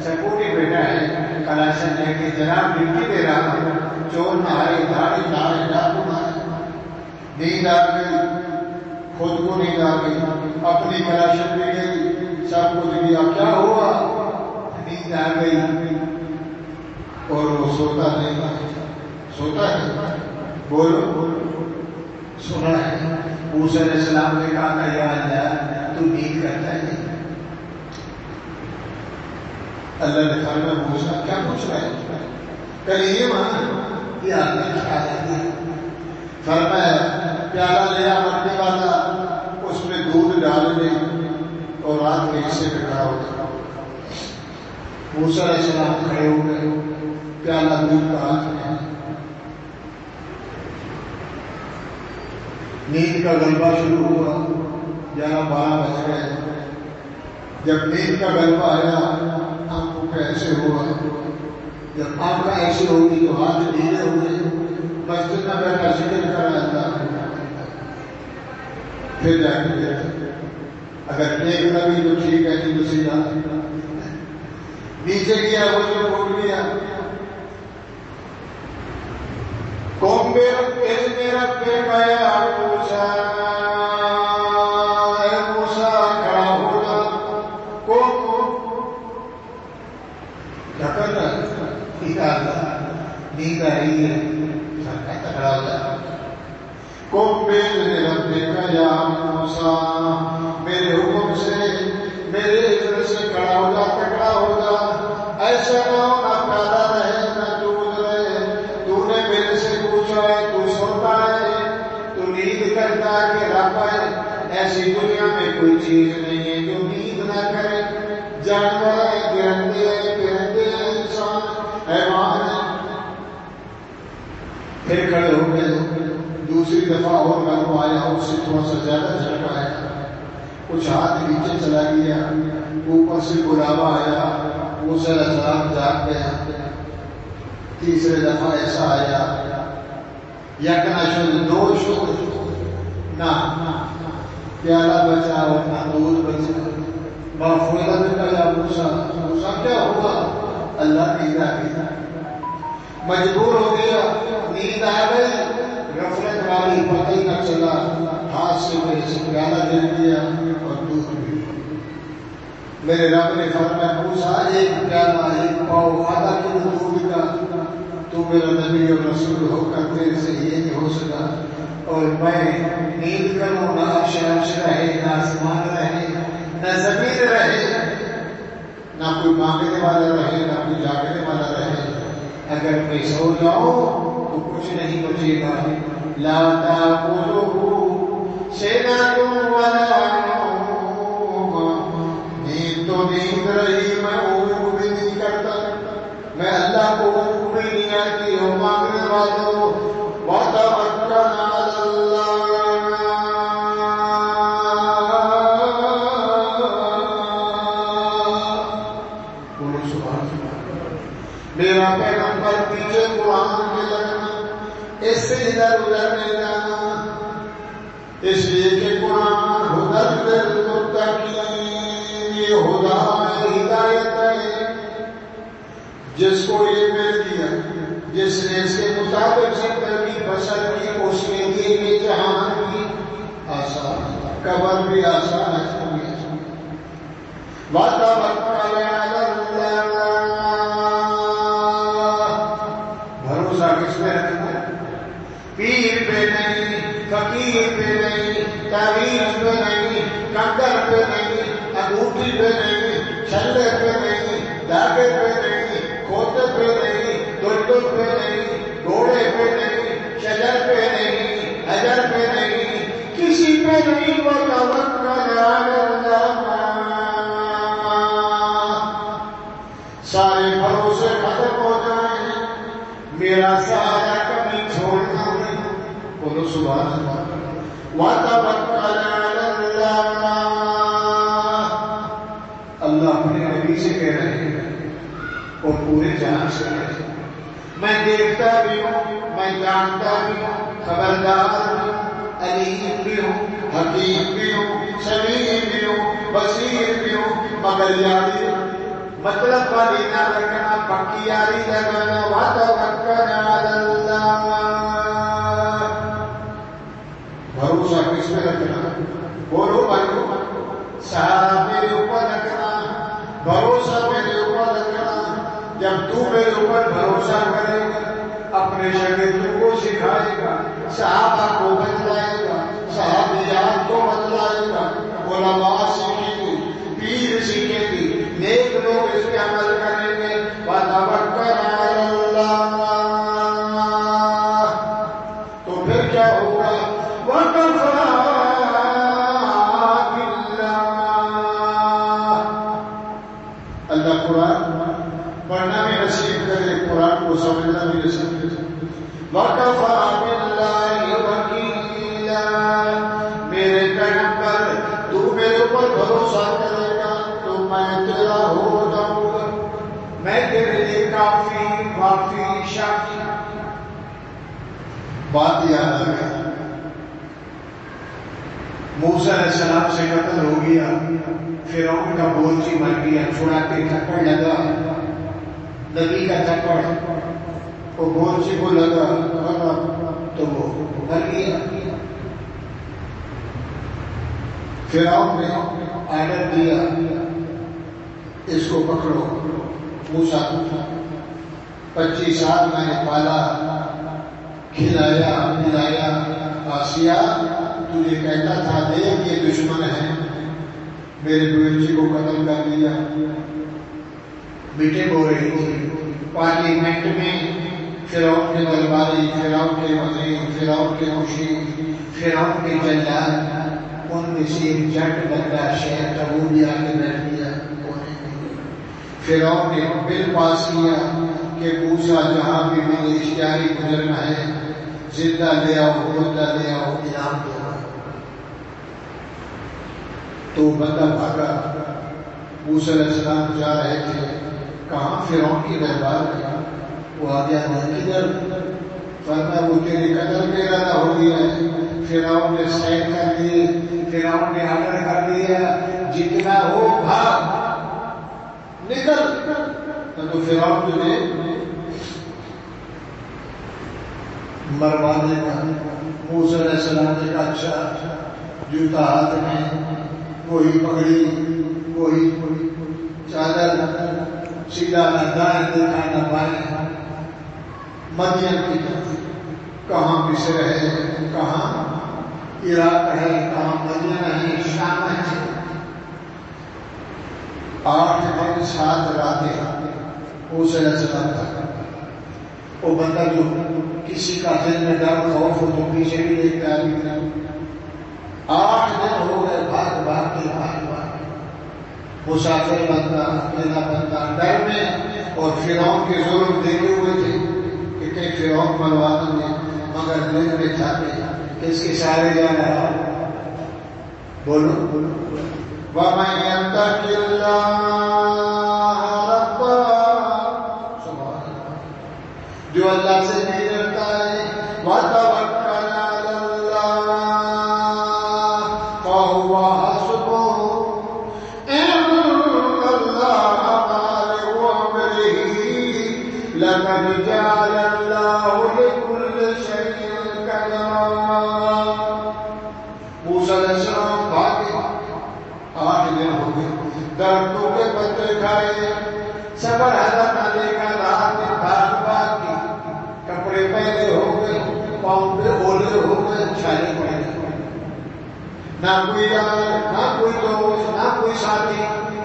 سیکورٹی بیٹھا ہے, کلاشن لے کے جناب ڈیوٹی دے رہا ہوں. چور مارے, دھاڑی مارے, ڈاکو مارے. نیند آ گئی, خود کو نیند آ گئی, اپنی کلاشن بھی گئی, سب کچھ گیا, کیا ہوا؟ نیند آ گئی. اور وہ سوتا نہیں, سوتا ہے. بولو, سنا ہے. موسیٰ علیہ السلام نے کہا کہ یا اللہ تو نیند کرتا ہے. اللہ نے فرمایا موسیٰ کیا پوچھ رہا ہے؟ کلیم یہ آدمی کھا جاتی ہے. فرمایا پیالہ لیا مرنے والا, اس میں دودھ ڈال دے اور رات کے حصے میں کھڑا ہوتا. موسیٰ علیہ السلام کھڑے ہو گئے, پیالہ دودھ کا ہاتھ میں. نیند کا غلبہ شروع ہوا, 11-12 بج گئے. جب نیند کا غلبہ آیا, آنکھوں پہ ایسے ہوا. جب آنکھ ایسے ہوگی تو ہاتھ ڈھیلے ہوئے. مسجد میں بیٹھا ذکر کر رہا تھا. پھر جا کے اگر ایک نبی تو ٹھیک ہے, نہیں تو سیدھا نیچے گیا, وہ جو اٹھ گیا. قوم میرا گیا موسیٰ, اے موسیٰ کھڑا ہو جا. قوم کیا کر رہا ہے؟ نیند آ رہی ہے, کھڑا ہو جا. قوم میرا یا موسیٰ, میرے حکم سے, میرے اذن سے کھڑا ہو جا, تکڑا ہو جا. ایسا نہ ہو نہ پیدا رہے نہ دودھ رہے. تو نے میرے سے پوچھا ہے, تو سوتا ہے, تو نیند کرتا ہے کہ نہ پائے. ایسی دنیا میں کوئی چیز نہیں ہے جو نیند نہ کرے. جانور ہے, پرندے ہیں, انسان, حیوان ہے. پھر کھڑے ہو گئے. دوسری دفعہ اور غلبہ آیا, اس سے تھوڑا سا زیادہ جھٹکا آیا, کچھ ہاتھ نیچے چلا گیا. اوپر سے بلاوا آیا, موسیٰ علیہ السلام جاگ گیا. تیسرے دفعہ ایسا آیا, یکنا شد دو شد نہ پیالہ بچا اور نہ دودھ بچا مغفرت کا یا موسیٰ کیا ہوا؟ اللہ نہیں دیا مجبور ہو گیا نیند آ گئی غفلت والی پتہ ہی نہ چلا ہاتھ سے میرے سے پیالہ گر دیا اور دودھ بھی میرے رب نے فرمایا موسیٰ ایک پیالہ ایک پاؤ آدھا کلو دودھ کا تو میرا نبی اور رسول ہو کر تیرے سے یہ نہیں ہو سکا اور میں نیند کروں نہ عرش رہے نہ آسمان رہے نہ زمین رہے نہ کوئی مانگنے والا رہے نہ کوئی جاگنے والا رہے اگر میں سو جاؤں تو کچھ نہیں بچے گا لا تاکلوہ سنۃ ولا نوم نیند تو نیند رہی میں اونگ بھی نہیں کرتا میں اللہ کو اونگ بھی نہیں آتی ہوں مانگنے والوں وتوکل علی اللہ میرا پیغمبر پیچھے قرآن کے لگنا اس سے ادھر ادھر نہیں جانا اس لیے کہ قرآن ہدی للمتقین یہ ہدا ہے ہدایت ہے جس کو یہ مل گیا جس نے اس کے مطابق زندگی بسر کی اس کے لیے یہ جہان بھی آسان قبر بھی آسان ہے وتوکل علی پیر پہ نہیں فقیر پہ نہیں تعویذ پہ نہیں کنکر پہ نہیں انگوٹھی پہ نہیں چھلے پہ نہیں دھاگے پہ نہیں کھوتے پہ نہیں دلدل پہ نہیں گھوڑے پہ نہیں شجر پہ نہیں حجر پہ نہیں کسی پہ نہیں وتوکل علی اللہ سارے بھروسے ختم ہو جائیں میرا سہارا کبھی چھوڑنا نہیں بولو سبحان اللہ وتوکل علی اللہ اللہ اپنے نبی سے کہہ رہے ہیں اور پورے جہان سے کہہ رہے ہیں میں دیکھتا بھی ہوں میں جانتا بھی ہوں خبردار بھی ہوں علیم بھی ہوں حکیم بھی ہوں سمیع بھی ہوں بصیر بھی ہوں مگر یاری مطلب والی نہ رکھنا پکی یاری لگانا وتوکل علی اللہ بھروسہ کس پہ رکھنا بولو بھائیو سہارا میرے اوپر رکھنا بھروسہ میرے اوپر رکھنا جب تو میرے اوپر بھروسہ کرے گا اپنے شاگردوں کو سکھائے گا صحابہ کو بتلائے گا صحابیات کو بتلائے گا علماء سیکھیں گے پیر سیکھیں گے نیک لوگ اس پہ عمل کریں گے وتوکل علی اللہ تو پھر کیا ہوگا وکفی باللہ اللہ قرآن پڑھنا بھی نصیب کرے قرآن کو سمجھنا بھی نصیب کرے وکفی باللہ وکیلا میرے پیغمبر تو میرے اوپر بھروسہ کرے گا تو میں تیرا ہو جاؤں گا میں تیرے لیے کافی وافی شافی بات یاد آ گئی موسیٰ علیہ السلام سے قتل ہو گیا فرعون کا بورچی مر گیا چھوڑا کے تھپڑ لگا نبی کا تھپڑ وہ بورچی کو لگا تو وہ مر گیا فرعون نے آرڈر دیا اس کو پکڑو موسیٰ 25 سال میں نے پالا کھلایا پلایا آسیہ تجھے کہتا تھا دیکھ یہ دشمن ہے میرے بیٹی کو قتل کر دیا میٹنگ ہو رہی تھی پارلیمنٹ میں فرعون کے درباری فرعون کے وزیر فرعون کے مشیر فرعون کے جلاد ان میں سے ایک جٹ بندہ شہر تھا وہ بھی آگے بیٹھ گیا فرعون نے بل پاس کیا کہ موسیٰ جہاں بھی ملے اشتہاری گزرنا ہے زندہ لے آؤ مردہ لے آؤ انعام دو تو بندہ بھاگا موسیٰ علیہ السلام جا رہے تھے کہاں فرعون کی دربار میں وہ آ گیا میں کدھر فرمایا وہ تیرے قتل کا ارادہ ہو گیا ہے. فرعون نے سائن کر دیے, فرعون نے آرڈر کر دیا جتنا ہو بھاگ نکل. تو فرعون نے مروانے کا. موسیٰ علیہ السلام نے کہا اچھا, جوتا ہاتھ میں, کوئی پگڑی, کوئی چادر, سیدھا نہ دائیں دیکھا نہ بائیں, مدین کی طرف. کہاں مصر ہے, کہاں عراق ہے, کہاں مدینہ ہے, شام ہے. 8 دن 7 راتیں موسیٰ علیہ السلام کا. وہ بندہ جو کسی کا دل میں ڈر خوف ہو تو پیچھے بھی دیکھتا ہے. 8 دن ہو گئے بھاگ بھاگ کے, مسافر بندہ, اکیلا بندہ, ڈر میں. اور فرعون کے ظلم دیکھے ہوئے تھے کہ کہیں فرعون مروا نہ دے, مگر دل میں تھا کہ اس کے سارے جا رہا. بولو وَمَن يَتَّقِ اللَّهَ رَبَّهُ, سبحان اللہ, جو اللہ سے نہیں ڈرتا ہے, وَتَوَکَّلْ عَلَى اللَّهِ فَهُوَ حَسْبُهُ إِنَّ اللَّهَ بَالِغُ أَمْرِهِ لَقَدْ جَعَلَ اللَّهُ لِكُلِّ شَيْءٍ قَدْرًا. موسیٰ علیہ السلام بھاگے, 8 دن ہو گئے, درختوں کے پتے کھائے, صبر حضرت نہ دیکھا, رات میں بھاگ بھاگ کے, کپڑے پہلے ہو گئے, پاؤں پہ اولے ہو گئے, چھالے پڑ گئے. نہ کوئی یار, نہ کوئی دوست, نہ کوئی ساتھی,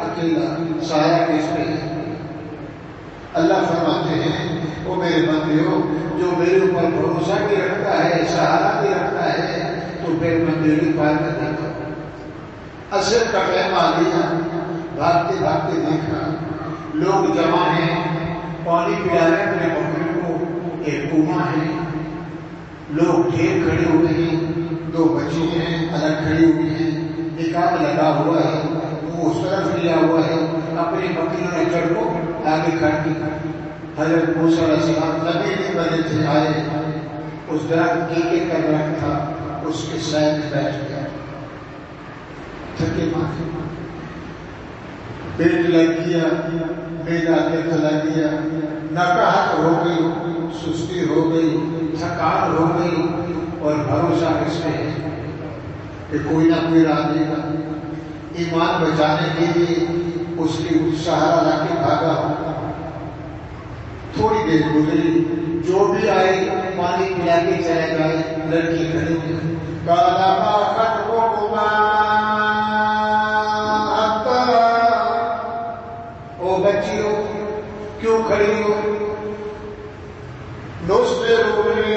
اکیلا. سایہ کس پہ ہے؟ اللہ فرماتے ہیں وہ میرے بندے ہو, جو میرے اوپر بھروسہ بھی رکھتا ہے, سہارا بھی رکھتا ہے, تو پھر میں میری حفاظت کرتا ہوں. اثر کا ٹائم آ گیا, بھاگتے بھاگتے دیکھا لوگ جمع ہیں, پانی پلا رہے اپنے بکری کو. ایک کنواں ہے, لوگ ڈھیر کھڑے ہوئے ہیں, 2 بچی ہیں الگ کھڑی ہوئی ہیں, نقاب لگا ہوا ہے, وہ اس طرف لیا ہوا ہے, اپنی بکریوں نے چڑھ کو آگے کھڑ دی. حضرت موسیٰ علیہ السلام نبی کے بنے تھے آئے, اس درخت کیکے کا درخت تھا, اس کے سائے میں بیٹھ گیا. تھکے ماتھے, پیٹ لگ گیا, میلا درد لگ گیا, نقاہت ہو گئی, سستی ہو گئی, تھکان ہو گئی, اور بھروسہ کس پہ ہے کہ کوئی نہ کوئی راہ دے گا. ایمان بچانے کے لیے اس کی سہارا لا کے بھاگا. تھوڑی دیر گزری, جو بھی آئے پانی پلا کے چلے گئے. لڑکی کھڑی ہوئی, کالا خطبکما, او بچیوں کیوں کھڑی ہو؟ نصبر علی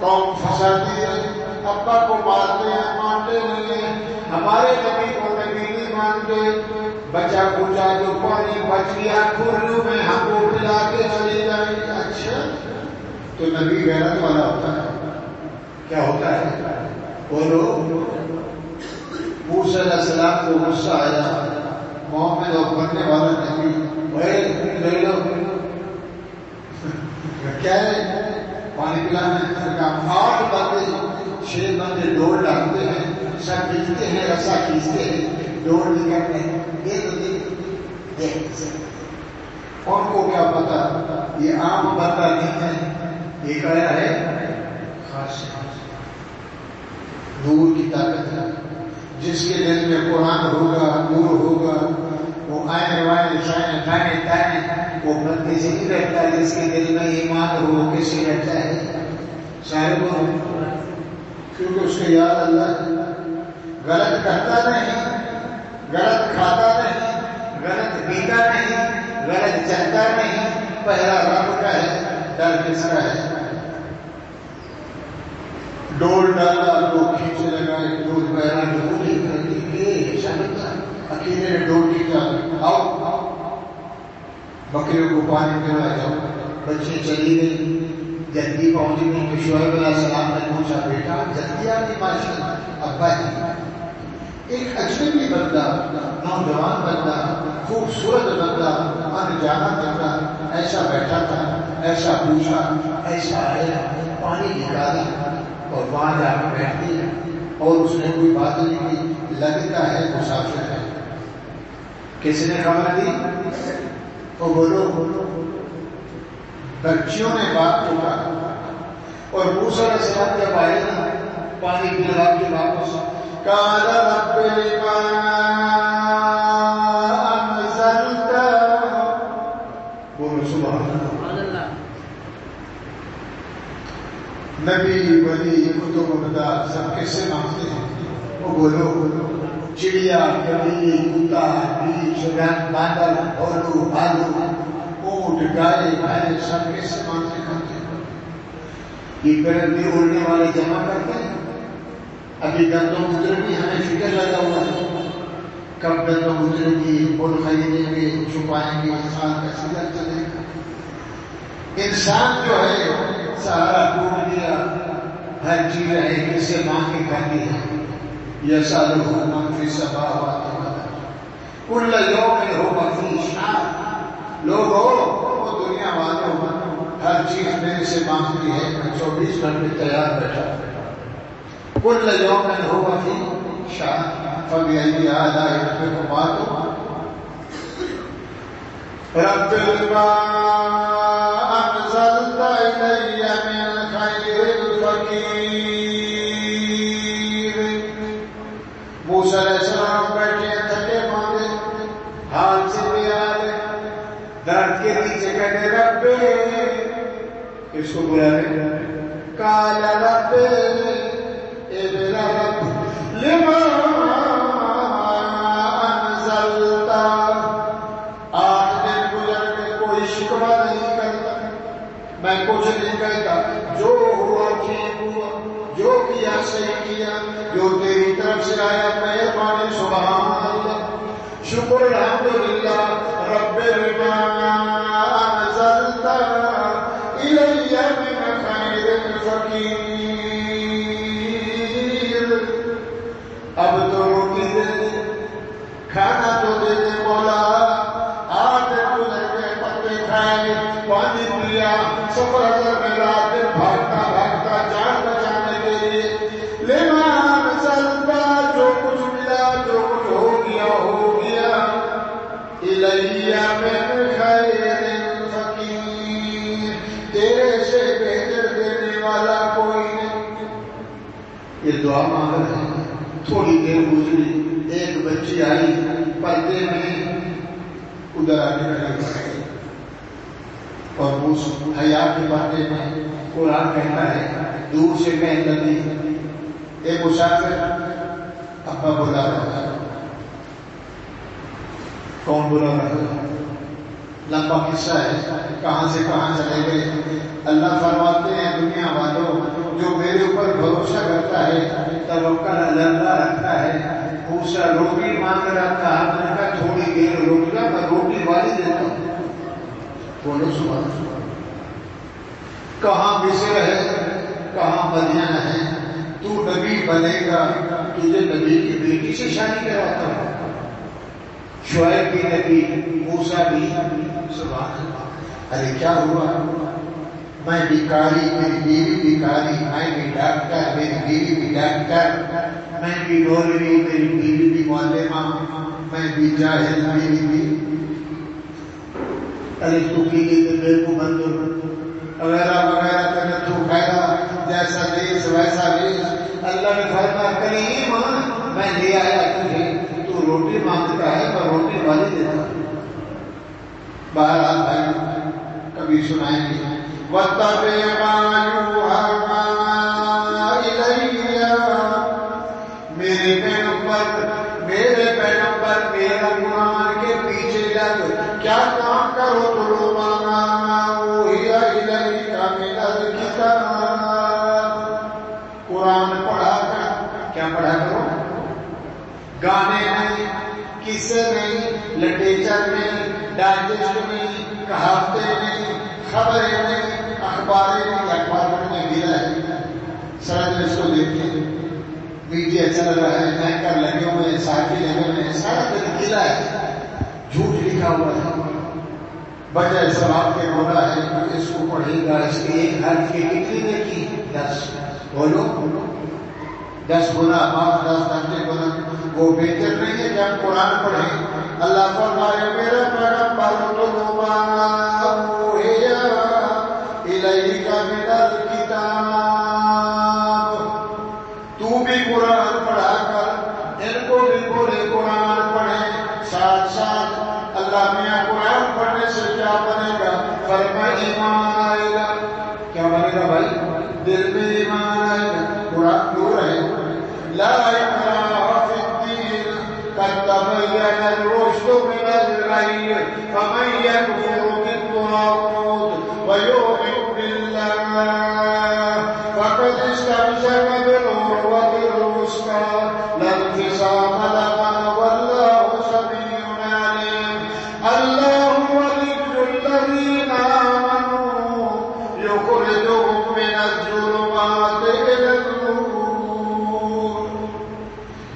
قوم فسادی ہے, ابا کو مارتے ہیں, مانتے نہیں ہیں, ہمارے نبی کو نبی نہیں مانتے. بچہ پوچھا جو پانی بچ گیا کھرلو میں, ہم کو پلا کے چلی جائیں گے. اچھا, تو نبی غیرت والا ہوتا ہے. کیا ہوتا ہے؟ بولو. موسیٰ علیہ السلام کو غصہ آیا, محمد اور بننے والا نبی, لے لو کیا ہے پانی پلانا ہے کا. 8 بندے 6 بندے دوڑ ڈالتے ہیں, سب کھینچتے ہیں, رسا کھینچتے ہیں, دوڑ نکلتے ہیں. یہ تو دیکھ ان کو کیا پتا یہ عام بندہ نہیں ہے, یہ کیا ہے؟ خاص نور کی طاقت ہے. جس کے دل میں قرآن ہوگا, نور ہوگا, وہ آئیں روائیں شائیں دائیں دائیں, وہ بندے سے نہیں رہتا. جس کے دل میں ایمان ہو کسی رہتا ہے صاحب, کیونکہ اس کے یاد اللہ غلط کرتا نہیں, غلط کھاتا نہیں, غلط پیتا نہیں, غلط چلتا نہیں. پہلا رب کا ہے, ڈر کس کا ہے؟ ڈول ڈالا تو کھینچے لگائے, ڈول بہرا ڈول کر دی, اکیلے نے ڈول کھینچا, آؤ بکریوں کو پانی پلا جاؤ. بچی چلی گئی, جلدی پہنچ گئی تو شعیب علیہ السلام نے پوچھا بیٹا جلدی آ گئی ماشاء اللہ. ابا جی ایک اجنبی بندہ, نوجوان بندہ, خوبصورت بندہ, انجانا بندہ ایسا بیٹھا تھا, ایسا پوچھا, ایسا آیا, پانی نکالا اور وہاں جا کے بیٹھ گیا اور اس نے کوئی بات نہیں کی, لگتا ہے مسافر ہے. کس نے خبر دی؟ وہ بولو بچیوں نے بات کو کہا. اور موسیٰ علیہ السلام جب آئے نا پانی پلا کے واپس, قال رب لما انزلت, بولو سبحان اللہ. نبی ولی کتب مدار سب کس سے مانگتے ہیں؟ وہ بولو چڑیا, کبھی, کتا, بیچ, باندر, بولو, بھالو, اونٹ, گائے, بھینس سب کس سے مانگتے ہیں؟ یہ پرندے اڑنے والے جمع کرتے ہیں. ابھی گندم گزرے گی, ہمیں فکر لگا ہوا ہے کب گندم گزرے گی, پھول خریدیں گے, چھپائیں گے, انسان کا سیدھا چلے گا. انسان جو ہے سہارا ٹوٹ گیا, ہر چیز ہے کس سے مانگ کے کھاتی ہے. یسألہ من فی السماوات والارض کل یوم ھو فی شأن. لوگوں وہ دنیا والوں ہر چیز میرے سے مانگتی ہے, میں 24 گھنٹے تیار بیٹھا. کل یوم ھو فی شأن فبأی آلاء ربکما رب لما انزلت الی من خیر الفقیر. موسیٰ علیہ السلام بیٹھے تھکے ماندے, حال سے بھی آئے, درد کے نیچے کہتے رب, اس کو بلا رہے قال رب, اے میرا رب, لما انزلت, آٹھ دن گزر کے کوئی شکوہ نہیں کرتا, میں کچھ نہیں کہتا, جو ہوا ٹھیک ہوا, جو کیا صحیح کیا, جو تیری طرف سے آیا مہربانی سبحان اللہ, شکر الحمدللہ. رب لما انزلت الی من خیر الفقیر. اب تو روٹی دے دے, کھانا تو دے دے مولا. آٹھ گزر کے پتے کھائے, پانی پیا, سفر اثر میں رات دن بھاگتا بھاگتا جان بچانے کے لیے. لما انزلت, جو کچھ ملا, جو کچھ ہو گیا الی من خیر الفقیر. تیرے سے بہتر دینے والا کوئی نہیں. یہ دعا مانگ رہے ہیں. تھوڑی دیر گزری, ایک بچی آئی پردے میں, ادھر آنے لگی اور اس حیا کے پردے میں قرآن کہتا ہے, دور سے کہنے لگی اے مسافر. ابا بلا رہا ہے. کون بلا رہا ہے؟ لمبا قصہ ہے, کہاں سے کہاں چلے گئے. اللہ فرماتے ہیں دنیا والوں جو میرے اوپر بھروسہ کرتا ہے, توکل علی اللہ رکھتا ہے, موسیٰ روٹی مانگ رہا تھا, آپ نے کہا تھوڑی دیر رک جا, میں روٹی والی دیتا ہوں. بولو سبحان اللہ. کہاں بسر ہے, کہاں مدین ہے. تو نبی بنے گا, تجھے نبی کی بیٹی سے شادی کرواتا ہوں. شعیب بھی نبی, موسیٰ بھی. سبحان اللہ. ارے کیا ہوا, میں بیکاری, میری بیوی بیکاری, میں بھی ڈاکٹر, میری بیوی بھی ڈاکٹر, میں بھی ڈولری, میری بیوی بھی معلمہ, میں بھی جاہل, میری بھی. ارے تو کی گئی میرے کو بندر وغیرہ وغیرہ کرنے تو کھائے, جیسا دیش ویسا دیش. اللہ نے فرمایا کریم میں لے آیا تجھے, تو روٹی مانگتا ہے, میں روٹی والی دیتا ہوں. بہرحال بھائی کبھی سنائیں گے وَاتَّبِعْ مَا يُوحَىٰ إِلَيَّ. میرے پیغمبر میرا قرآن کے پیچھے لگ, کیا کام کرو تو مَا أُوحِیَ إِلَيْكَ مِنَ الْکِتَابِ. قرآن پڑھا کر کیا پڑھا کرو, گانے نہیں, قصے نہیں, لٹریچر نہیں, ڈائجسٹ نہیں، کہاوتیں نہیں، خبریں نہیں، اخباریں نہیں. اخبار پڑھنے گیلا ہے. سڑک میں اس کو دیکھتے میڈیا چل رہا ہے، اینکر لگے ہوئے ہیں، صحافی لگے ہوئے ہیں، سارا دن گیلا ہے. جھوٹ لکھا ہوا تھا. بجائے ثواب کے بولا ہے کہ اس کو پڑھے گا، اس کے ایک حرف کی کتنی نیکی؟ 10. بولو 10 گنا معاف، 10 گھنٹے گنا. وہ بہتر نہیں ہے کہ ہم قرآن پڑھیں. اللہ فرمائے میرا پیغمبر تلو ما اوحی الیک من الکتاب، تو بھی قرآن پڑھا کر ان کو بھی بولے قرآن پڑھیں. ساتھ ساتھ اللہ میاں قرآن پڑھنے سے کیا بنے گا؟ فرمائے ایمان آئے گا. کیا بنے گا بھائی؟ دل میں ایمان آئے گا. قرآن نور ہے. لا اکراہ فی الدین قد تبین الرشد من الغی فمن یکفر بالطاغوت ویؤمن باللہ فقد استمسک بالعروۃ الوثقی لا انفصام لها واللہ سمیع علیم. اللہ ولی الذین آمنوا یخرجهم من الظلمات الی النور.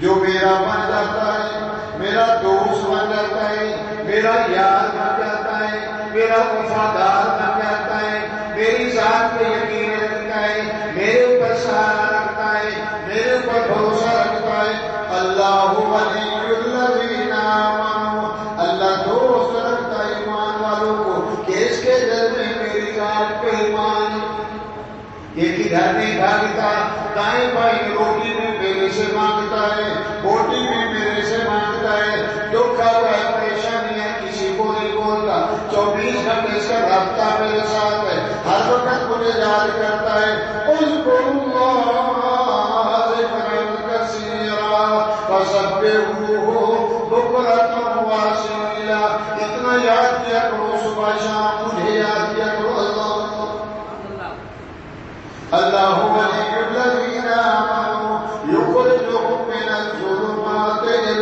جو میرا بن جاتا ہے، میرا دوست بن جاتا ہے، میرا یار بن جاتا ہے، میرا وفادار بن جاتا ہے، میری ذات پہ یقین رکھتا ہے، میرے اوپر سہارا رکھتا ہے، میرے اوپر بھروسہ رکھتا ہے. اللہ ولی الذین آمنوا، اللہ دوست رکھتا ہے ایمان والوں کو کہ اس کے دل میں میری ذات پہ ایمان. ایک ہی گھر نہیں بھاگتا، دائیں بائیں روٹی بھی میرے سے مانگتا ہے، بوٹی بھی میرے سے مانگتا ہے. دکھ آتا ہے، پریشانی ہے، کسی کو نہیں بولتا. 24 گھنٹے اس کا رابطہ میرے ساتھ ہے، ہر وقت مجھے یاد کرتا ہے. اذکروا اللہ ذکرا کثیرا وسبحوہ بکرۃ واصیلا. اتنا یاد کیا کرو صبح شام، مجھے یاد کیا کرو. اللہ ولی الذین آمنوا یخرجهم من الظلمات الی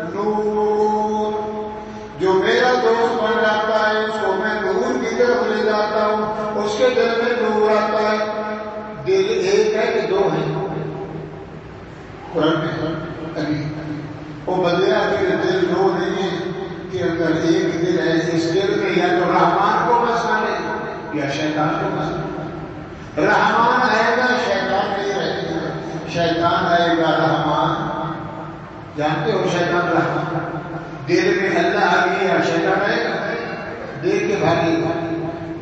النور. جو میرا دوست بن جاتا ہے اس کو میں نور کی طرف لے جاتا ہوں، اس کے دل میں نور آتا ہے. دل ایک ہے کہ دو ہے؟ قرآن میں ابھی وہ بدلا کہ دل دو نہیں ہے کہ اگر ایک دل ہے. اس دل میں یا تو رحمان کو بسانے یا شیطان کو بسانے. رحمان آئے گا شیطان نہیں رہے گا، شیطان آئے گا رحمان. جانتے ہو شیطان رحمان. دل میں اللہ آ گیا شیطان آئے گا، دل کے بھاگے گا.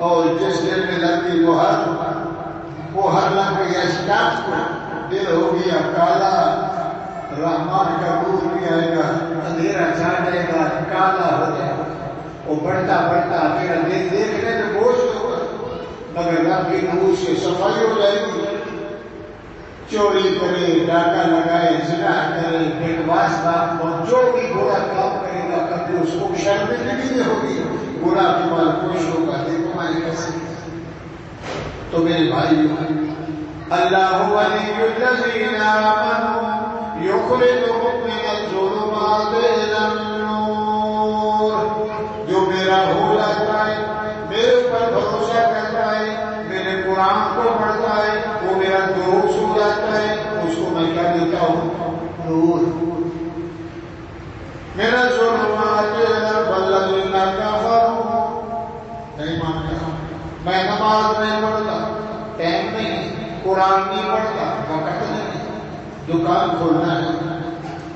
اور جس دل میں لگی وہ ہر لگ گیا اسٹاف کو، دل ہو گیا کالا. رحمان کا نور بھی آئے گا، اندھیرا چھا جائے گا، کالا ہو جائے گا. وہ بڑھتا بڑھتا میرا دل دیکھنے میں بوجھ ہوگا، مگر رب کے نور سے صفائی ہو جائے گی. چوری کرے، ڈاکہ لگائے، زنا کرے، بکواس بات اور جو بھی برا کام کرے گا کبھی اس کو شرمندگی نہیں ہوگی، برا کے بعد خوش ہوگا. دیکھو ہماری کیسے. تو میرے بھائی، اللہ ولی الذین آمنوا یخرجهم من الظلمات الی النور. جو میرا ہو جاتا ہے، میرے اوپر بھروسہ کرتا ہے، میرے قرآن کو پڑھتا ہے، وہ میرا دوست ہو جاتا ہے. اس کو میں کیا دیتا ہوں؟ نور. میرا ظلمات والذین کفروا. نہیں مانتا، میں نماز نہیں پڑھتا، ٹائم نہیں، قرآن نہیں پڑھتا، وقت نہیں، دکان کھولنا ہے،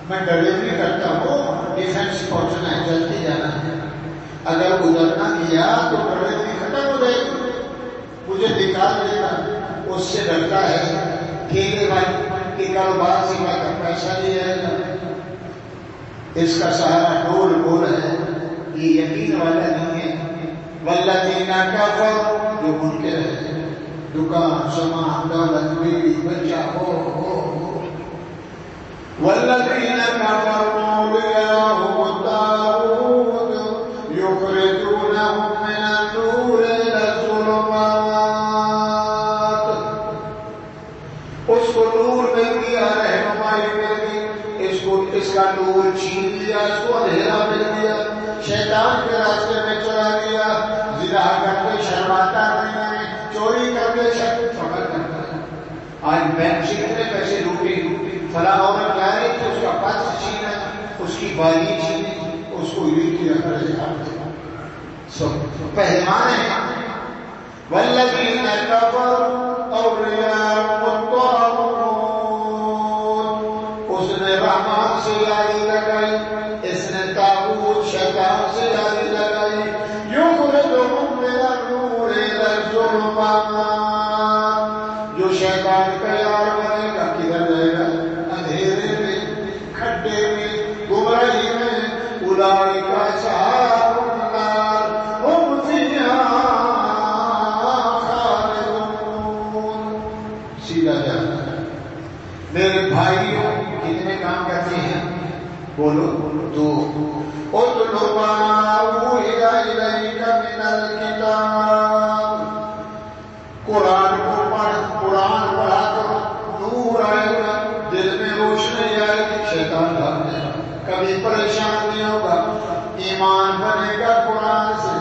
میں ڈلیوری کرتا ہوں، ڈیفینس پہنچنا ہے، چلتے جانا ہے. اگر ادھر نہ کیا تو ڈلیوری ختم ہو جائے گی، مجھے نکال دے گا. اس سے ڈرتا ہے ٹھیک بھائی کہ کاروبار سے میں پیسہ نہیں آئے گا. اس کا سہارا ڈول ڈول ہے، یہ یقین والا نہیں ہے. والذین کفروا، جو منکر ہے، دکان سامان دولت بیوی بچہ ہو. والذین کفروا اولیاءهم الطاغوت یخرجونهم من النور الی الظلمات. اس کو نور مل گیا، رہنمائی مل گئی، اس کا نور چھین لیا، اس کو اندھیرا مل گیا. شیطان کے فلاں عورت جا رہی تھی، اس کا پاس چھینا، اس کی بالی چھینی، اس کو یہ کیا کرے سب پہلوان ہیں. والذین کفروا اولیاء الطاغوت، اس نے رحمان سے یاری لگائی، اس نے طاغوت شیطان سے یاری لگائی. یخرجہم من النور الی الظلمات، جو شیطان کا یار بنے گا کدھر جائے گا؟ اندھیرے میں، کھڈے میں، گمراہی میں. اولئک اصحاب النار ہم فیہا خالدون. سیدھا جانا. میرے بھائیوں کتنے کام کرتے ہیں؟ بولو تو اتل ما اوحی الیک من الکتاب، قرآن کو پڑھ، قرآن پڑھا کرو، نور آئے گا، دل میں روشنی آئے گی، شیطان بھاگ جائے گا، کبھی پریشان نہیں ہوگا، ایمان بنے گا قرآن سے.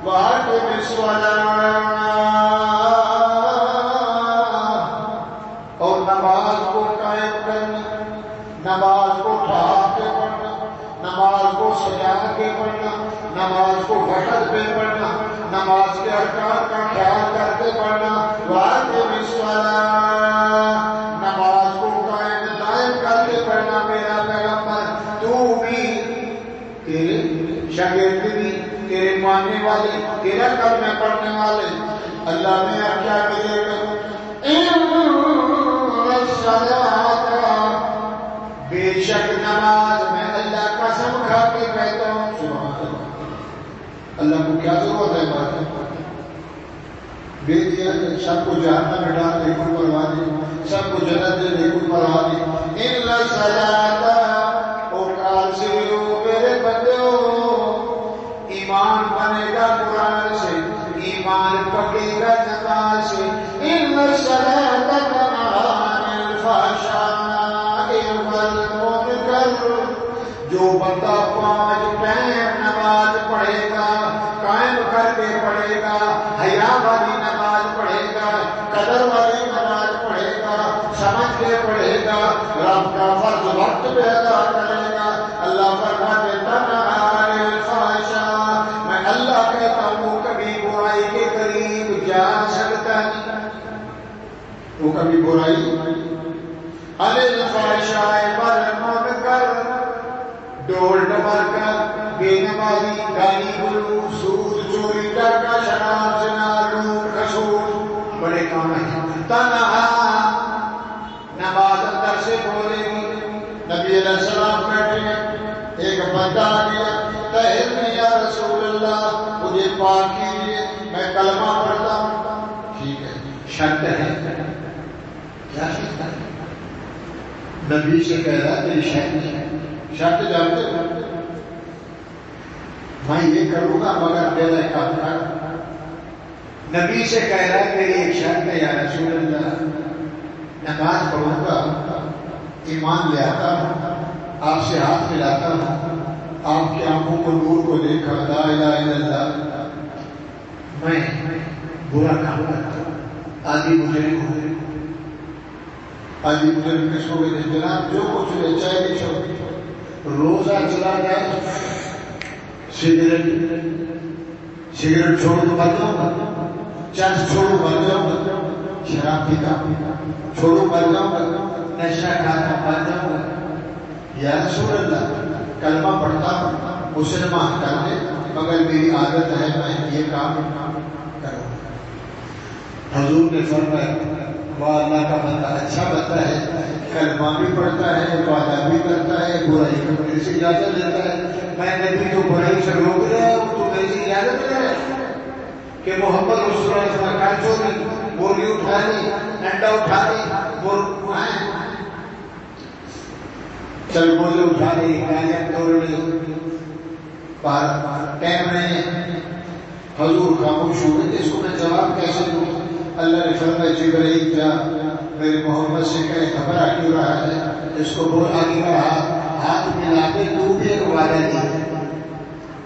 وَأَقِمِ الصَّلَاةَ، اور نماز کو قائم کرنا، نماز کو ٹھہر کے پڑھنا، نماز کو سجا کے پڑھنا، نماز کو وقت پہ پڑھنا، نماز کے ارکان کا خیال کر کے پڑھنا. وَأَقِمِ الصَّلَاةَ، نماز کو قائم دائم کر کے پڑھنا. میرا پیغمبر تو بھی، تیرے شاگرد بھی، تیرے ماننے والے، تیرا کلمہ پڑھنے والے، اللہ نے کیا ملے گا؟ بے شک نماز، میں اللہ قسم کھا کے کہتا ہوں، سبحان اللہ. اللہ کو کیا ضرورت ہے بات بے دیا؟ سب کو جہنم میں ڈال دے، کوئی پرواہ نہیں، سب کو جنت دے دے، کوئی پرواہ نہیں. ان الصلاۃ، اور کال سے ہو میرے بندے ہو، ایمان بنے گا قرآن سے، ایمان پکے گا نماز سے. ان الصلاۃ تنہی عن الفحشاء والمنکر، جو بندہ 5 ٹائم نماز پڑھے گا، قائم کر کے پڑھے گا، حیا والی نماز پڑھے گا، قدر والی نماز پڑھے گا، سمجھ کے پڑھے گا، رب کا فرض وقت پہ ادا کرے گا. اللہ فرماتے تنہی عن الفحشاء، میں اللہ کہتا ہوں کبھی برائی کے قریب جا سکتا نہیں. وہ کبھی برائی عن الفحشاء والمنکر، ڈول ڈبل کا، بے نمازی، گالی گلوچ، سود، چوری، ڈاکہ، شراب، زنا، لوٹ، کھسوٹ، بڑے کام ہیں. تنہا، نماز اندر سے بولے گی. نبی علیہ السلام بیٹھے ہیں، ایک بندہ آ گیا، طہرنی یا رسول اللہ، مجھے پاک کیجیے، میں کلمہ پڑھتا ہوں. ٹھیک ہے، شرط ہے. کیا شرط ہے؟ نبی سے کہہ رہا تیری شرط ہے. شرط جانتے ہو؟ میں یہ کروں گا مگر میرا کام کر. نبی سے کہہ رہا ہے میری ایک شرط ہے یا رسول اللہ، نماز پڑھوں گا، ایمان لے آتا ہوں، آپ سے ہاتھ ملاتا ہوں، آپ کی آنکھوں کو نور کو دیکھا، لا الہ الا اللہ، میں برا کام کرتا ہوں. آدھی مجرم ہو، آدھی مجرم کس کو کہتے ہیں؟ جناب جو کچھ لے چاہے بھی چھوڑ، روزہ چلا جائے، سگریٹ چھوڑ تو مر جاؤں گا، چرس چھوڑو مر جاؤں گا، شراب پیتا چھوڑو مر جاؤں گا، نشہ کھاتا مر جاؤں گا. یا رسول اللہ کلمہ پڑھتا ہوں، مسلمان کر دے، مگر میری عادت ہے میں یہ کام کروں. حضور نے فرمایا وہ اللہ کا بندہ اچھا بندہ ہے، کلمہ بھی پڑھتا ہے، وعدہ بھی کرتا ہے، برائی کرنے سے اجازت لیتا ہے. میں نبی جو برائی سے روک رہا ہوں تو میری اجازت لے رہا ہے کہ محمد رسول اللہ صلی اللہ علیہ وسلم بولی اٹھا لی، ڈنڈا اٹھا لی، چل بولی اٹھا لی، گالیاں توڑ لی، ٹائم نہیں. حضور خاموش ہو گئے، اس کو میں جواب کیسے دوں؟ اللہ نے فرمایا جبرائیل جا میرے محمد سے کہے گھبرا کیوں رہا ہے، اس کو بول آگے کا ہاتھ ملا کے تو بھی ایک وعدہ دی.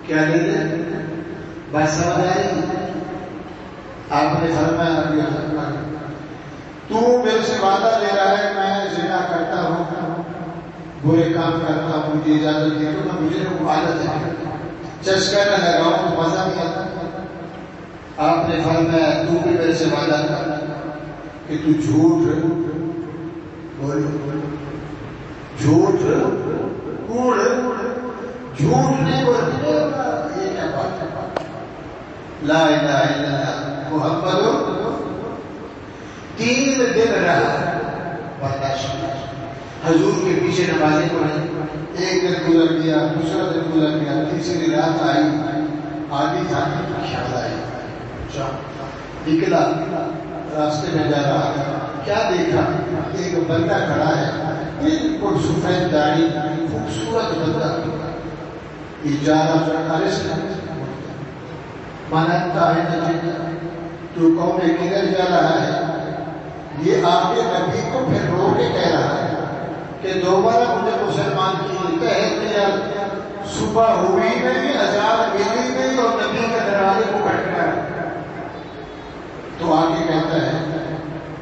کیا دے؟ بس سمجھ آئی؟ آپ نے فرمایا تو میرے سے وعدہ لے رہا ہے میں زنا کرتا ہوں برے کام کرتا ہوں مجھے اجازت دے تو میں مجھے وہ عادت ہے چسکا نہ لگاؤں تو مزہ نہیں آتا آپ نے فرمایا تو بھی میرے سے وعدہ کر کہ تو جھوٹ بولو جھوٹ کوڑ جھوٹ نہیں بولتے یہ کیا بات ہے لا الہ الا اللہ محمد 3 دن رہا برداشت حضور کے پیچھے نمازیں پڑھیں ایک دن گزر گیا دوسرا دن گزر گیا تیسری رات آئی آدھی جانے کی خیال آئی نکلا راستے میں جا رہا ہے کیا دیکھا ایک بندہ کھڑا ہے بالکل سفید داڑھی خوبصورت بندہ یہ جا رہا مانتا ہے تو قوم کدھر جا رہا ہے یہ آگے نبی کو پھر رو کے کہہ رہا ہے کہ دوبارہ مجھے مسلمان کی کہہ دیا صبح ہوئی نہیں اذان ملی نہیں اور نبی کے دروازے کو کھٹکا ہے تو آگے کہتا ہے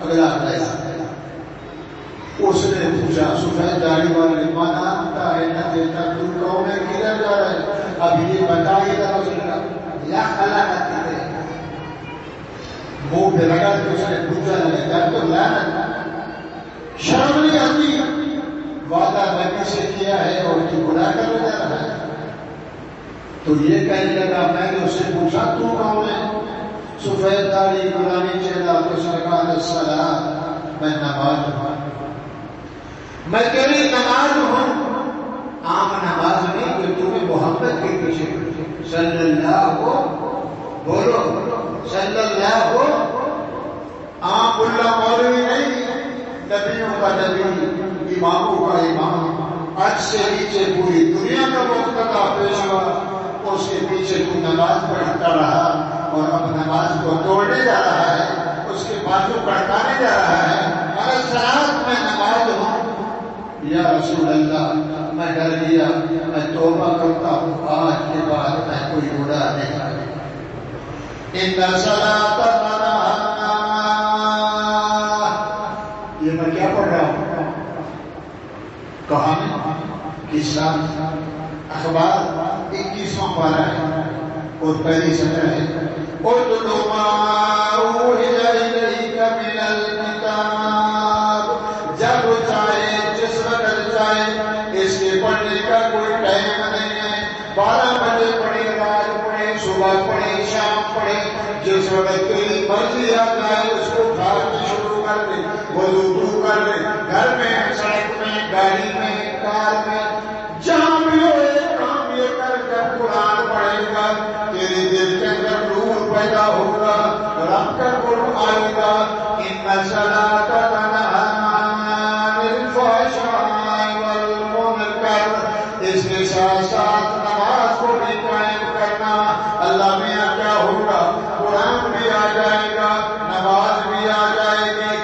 اگلا اس نے پوچھا سفید داڑھی والے مانتا ہے نہ دیتا تو قوم کدھر جا رہا ہے اب یہ بتائیے گا یا خلا کرتے منہ پہ لگا کہ اس نے پوچھا لگا تو لعنت شرم نہیں آتی وعدہ نبی سے کیا ہے اور تو گناہ کرنے جا رہا ہے تو یہ کہنے لگا میں نے اس سے پوچھا تو کون ہے سفید داڑھی قرآنی چہرہ تو سرکار السلام میں نماز ہوں میں تیری نماز ہوں عام نماز نہیں کہ تمہیں محمد کے پیچھے صلی اللہ ہو بولو صلی اللہ ہو عام اللہ مولوی نہیں نبیوں کا نبی اماموں کا امام آج سے نیچے پوری دنیا کا مقتدی پیشوا اس کے پیچھے تو نماز پڑھتا رہا اور اب نماز کو توڑنے جا رہا ہے اس کے بازو پڑھانے جا رہا ہے اگر سلام میں نماز ہوں یا رسول اللہ میں ڈر گیا میں توبہ کرتا ہوں آج کے بعد میں کوئی گناہ نہیں کروں ان صلاۃ یہ میں کیا پڑھ رہا ہوں کہانی قصہ اخبار 21واں پارہ ہے اور پہلی سطر ہے اتل ما اوحی الیک من الکتاب جب چاہے جس وقت چاہے اس کے پڑھنے کا کوئی ٹائم نہیں ہے 12 بجے پڑھے رات پڑھے صبح پڑھے شام پڑھے جس وقت تیری مرضی آ جائے اس کو کھانا شروع کر دے وضو کر دے گھر میں سڑک میں گاڑی میں کار میں جہاں بھی ہو ایک کام یہ کر جب قرآن پڑھے گا تیری دل کے اندر نور پیدا ہوگا رب کا قرب آئے گا ان صلاۃ تنہی عن الفحشاء والمنکر اس کے ساتھ ساتھ نماز کو بھی قائم کرنا اللہ میاں کیا ہوگا قرآن بھی آ جائے گا نماز بھی آ جائے گی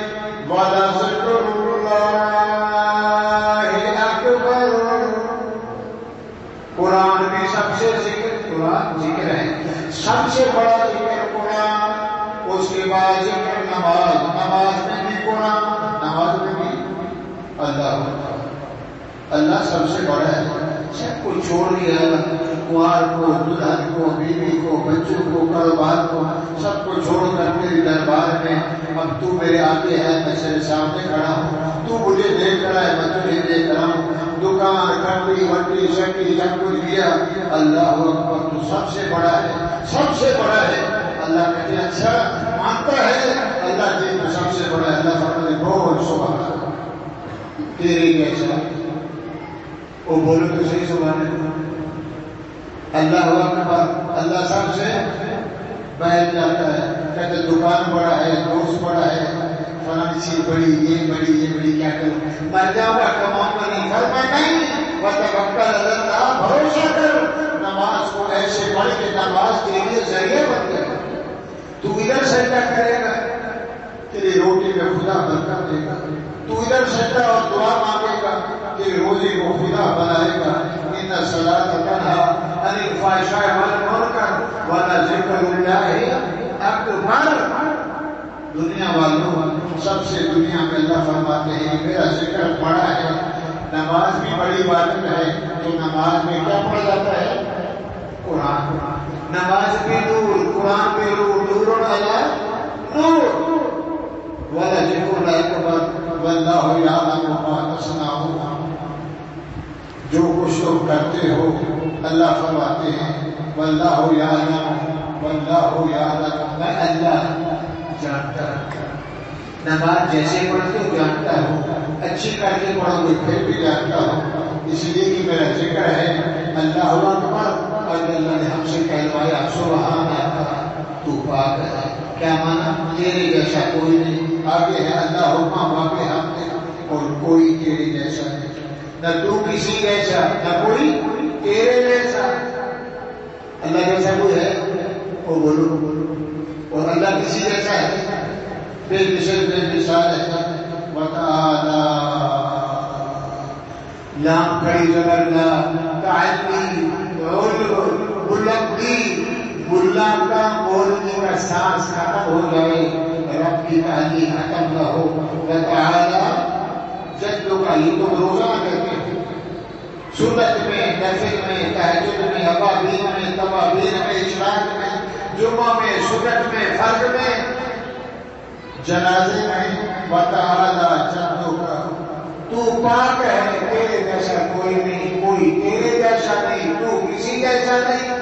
وَلَذِكْرُ اللَّهِ أَكْبَرُ قرآن بھی سب سے قرآن ذکر ہے سب سے بڑا ذکر قرآن اس کے بعد ذکر نماز نماز میں بھی قرآن نماز میں بھی اللہ سب سے بڑا ہے سب کو چھوڑ دیا کنوار کو دلہن کو بیوی کو بچوں کو کاروبار کو سب کو چھوڑ کر میری دربار میں اب تو میرے آگے ہے میں تیرے سامنے کھڑا ہوں تو مجھے دیکھ رہا ہے میں تجھے دیکھ رہا ہوں دکان کھڑی وٹی شکی سب کچھ دیا اللہ اکبر تو سب سے بڑا ہے سب سے بڑا ہے اللہ کہتے ہیں اچھا مانتا ہے اللہ جی تو سب سے بڑا ہے اللہ فرماتے بول سبحان اللہ تیرے کیسا وہ بولو تو صحیح سبحان اللہ اکبر اللہ سب سے باہر جاتا ہے کہتے دکان بڑا ہے دوست بڑا ہے فلانی چیز بڑی یہ بڑی کیا کروں مر جاؤں گا کماؤں گا نہیں فرمایا نہیں وتوکل علی اللہ بھروسہ کر نماز کو ایسے پڑھ کے نماز کے لیے ذریعہ بن گئے تو ادھر سجدہ کرے گا تیری روٹی میں خدا برکت دے گا تو ادھر سجدہ اور دعا مانگے گا تیری روزی کو خدا بنائے گا ان الصلاۃ تنہی عن الفحشاء والمنکر ولذکر اللہ اکبر دنیا والوں سب سے دنیا میں اللہ فرماتے ہیں میرا ذکر بڑا ہے. نماز بھی بڑی عبادت ہے. تو نماز میں کیا پڑھا جاتا ہے؟ قرآن. نماز بھی نور، قرآن بھی نور، نور علی نور. وَلَذِكْرُ اللَّهِ أَكْبَرُ وَاللَّهُ يَعْلَمُ مَا تَصْنَعُونَ. جو کچھ تم کرتے ہو اللہ فرماتے ہیں واللہ یعلم، واللہ یعلم، میں اللہ جانتا ہوں. نماز جیسے پڑھتے ہو جانتا ہوں، اچھی کر کے پڑھو گے پھر بھی جانتا ہوں. اس لیے کہ میرا ذکر ہے اللہ اکبر. اور اللہ نے ہم سے کہلوایا سبحان اللہ، تو پاک ہے. کیا مانا؟ تیرے جیسا کوئی نہیں. آگے ہے اللہ حکم واقع ہم نے، اور کوئی تیرے جیسا نہیں. نہ تو کسی جیسا، نہ کوئی تیرے جیسا. اللہ جیسا کوئی ہے؟ وہ بولو. اور اللہ کسی جیسا ہے؟ بے مثل بے مثال ہے. وتعالی لام کھڑی زبر لا تعلی بلندی، بلا کا بولنے کا سانس ختم ہو جائے، رب کی تعلی ختم نہ ہو. وتعالی جدو کا یہ تو روزانہ کرتے ہیں، سنت میں، نفل میں، تہجد میں، ابابین میں، توابین میں، اشراق میں، جمعہ میں، سنت میں، فرض میں، جنازے میں. وتعالی جدو کا تو پاک ہے، تیرے جیسا کوئی نہیں، کوئی تیرے جیسا نہیں، تو کسی جیسا نہیں.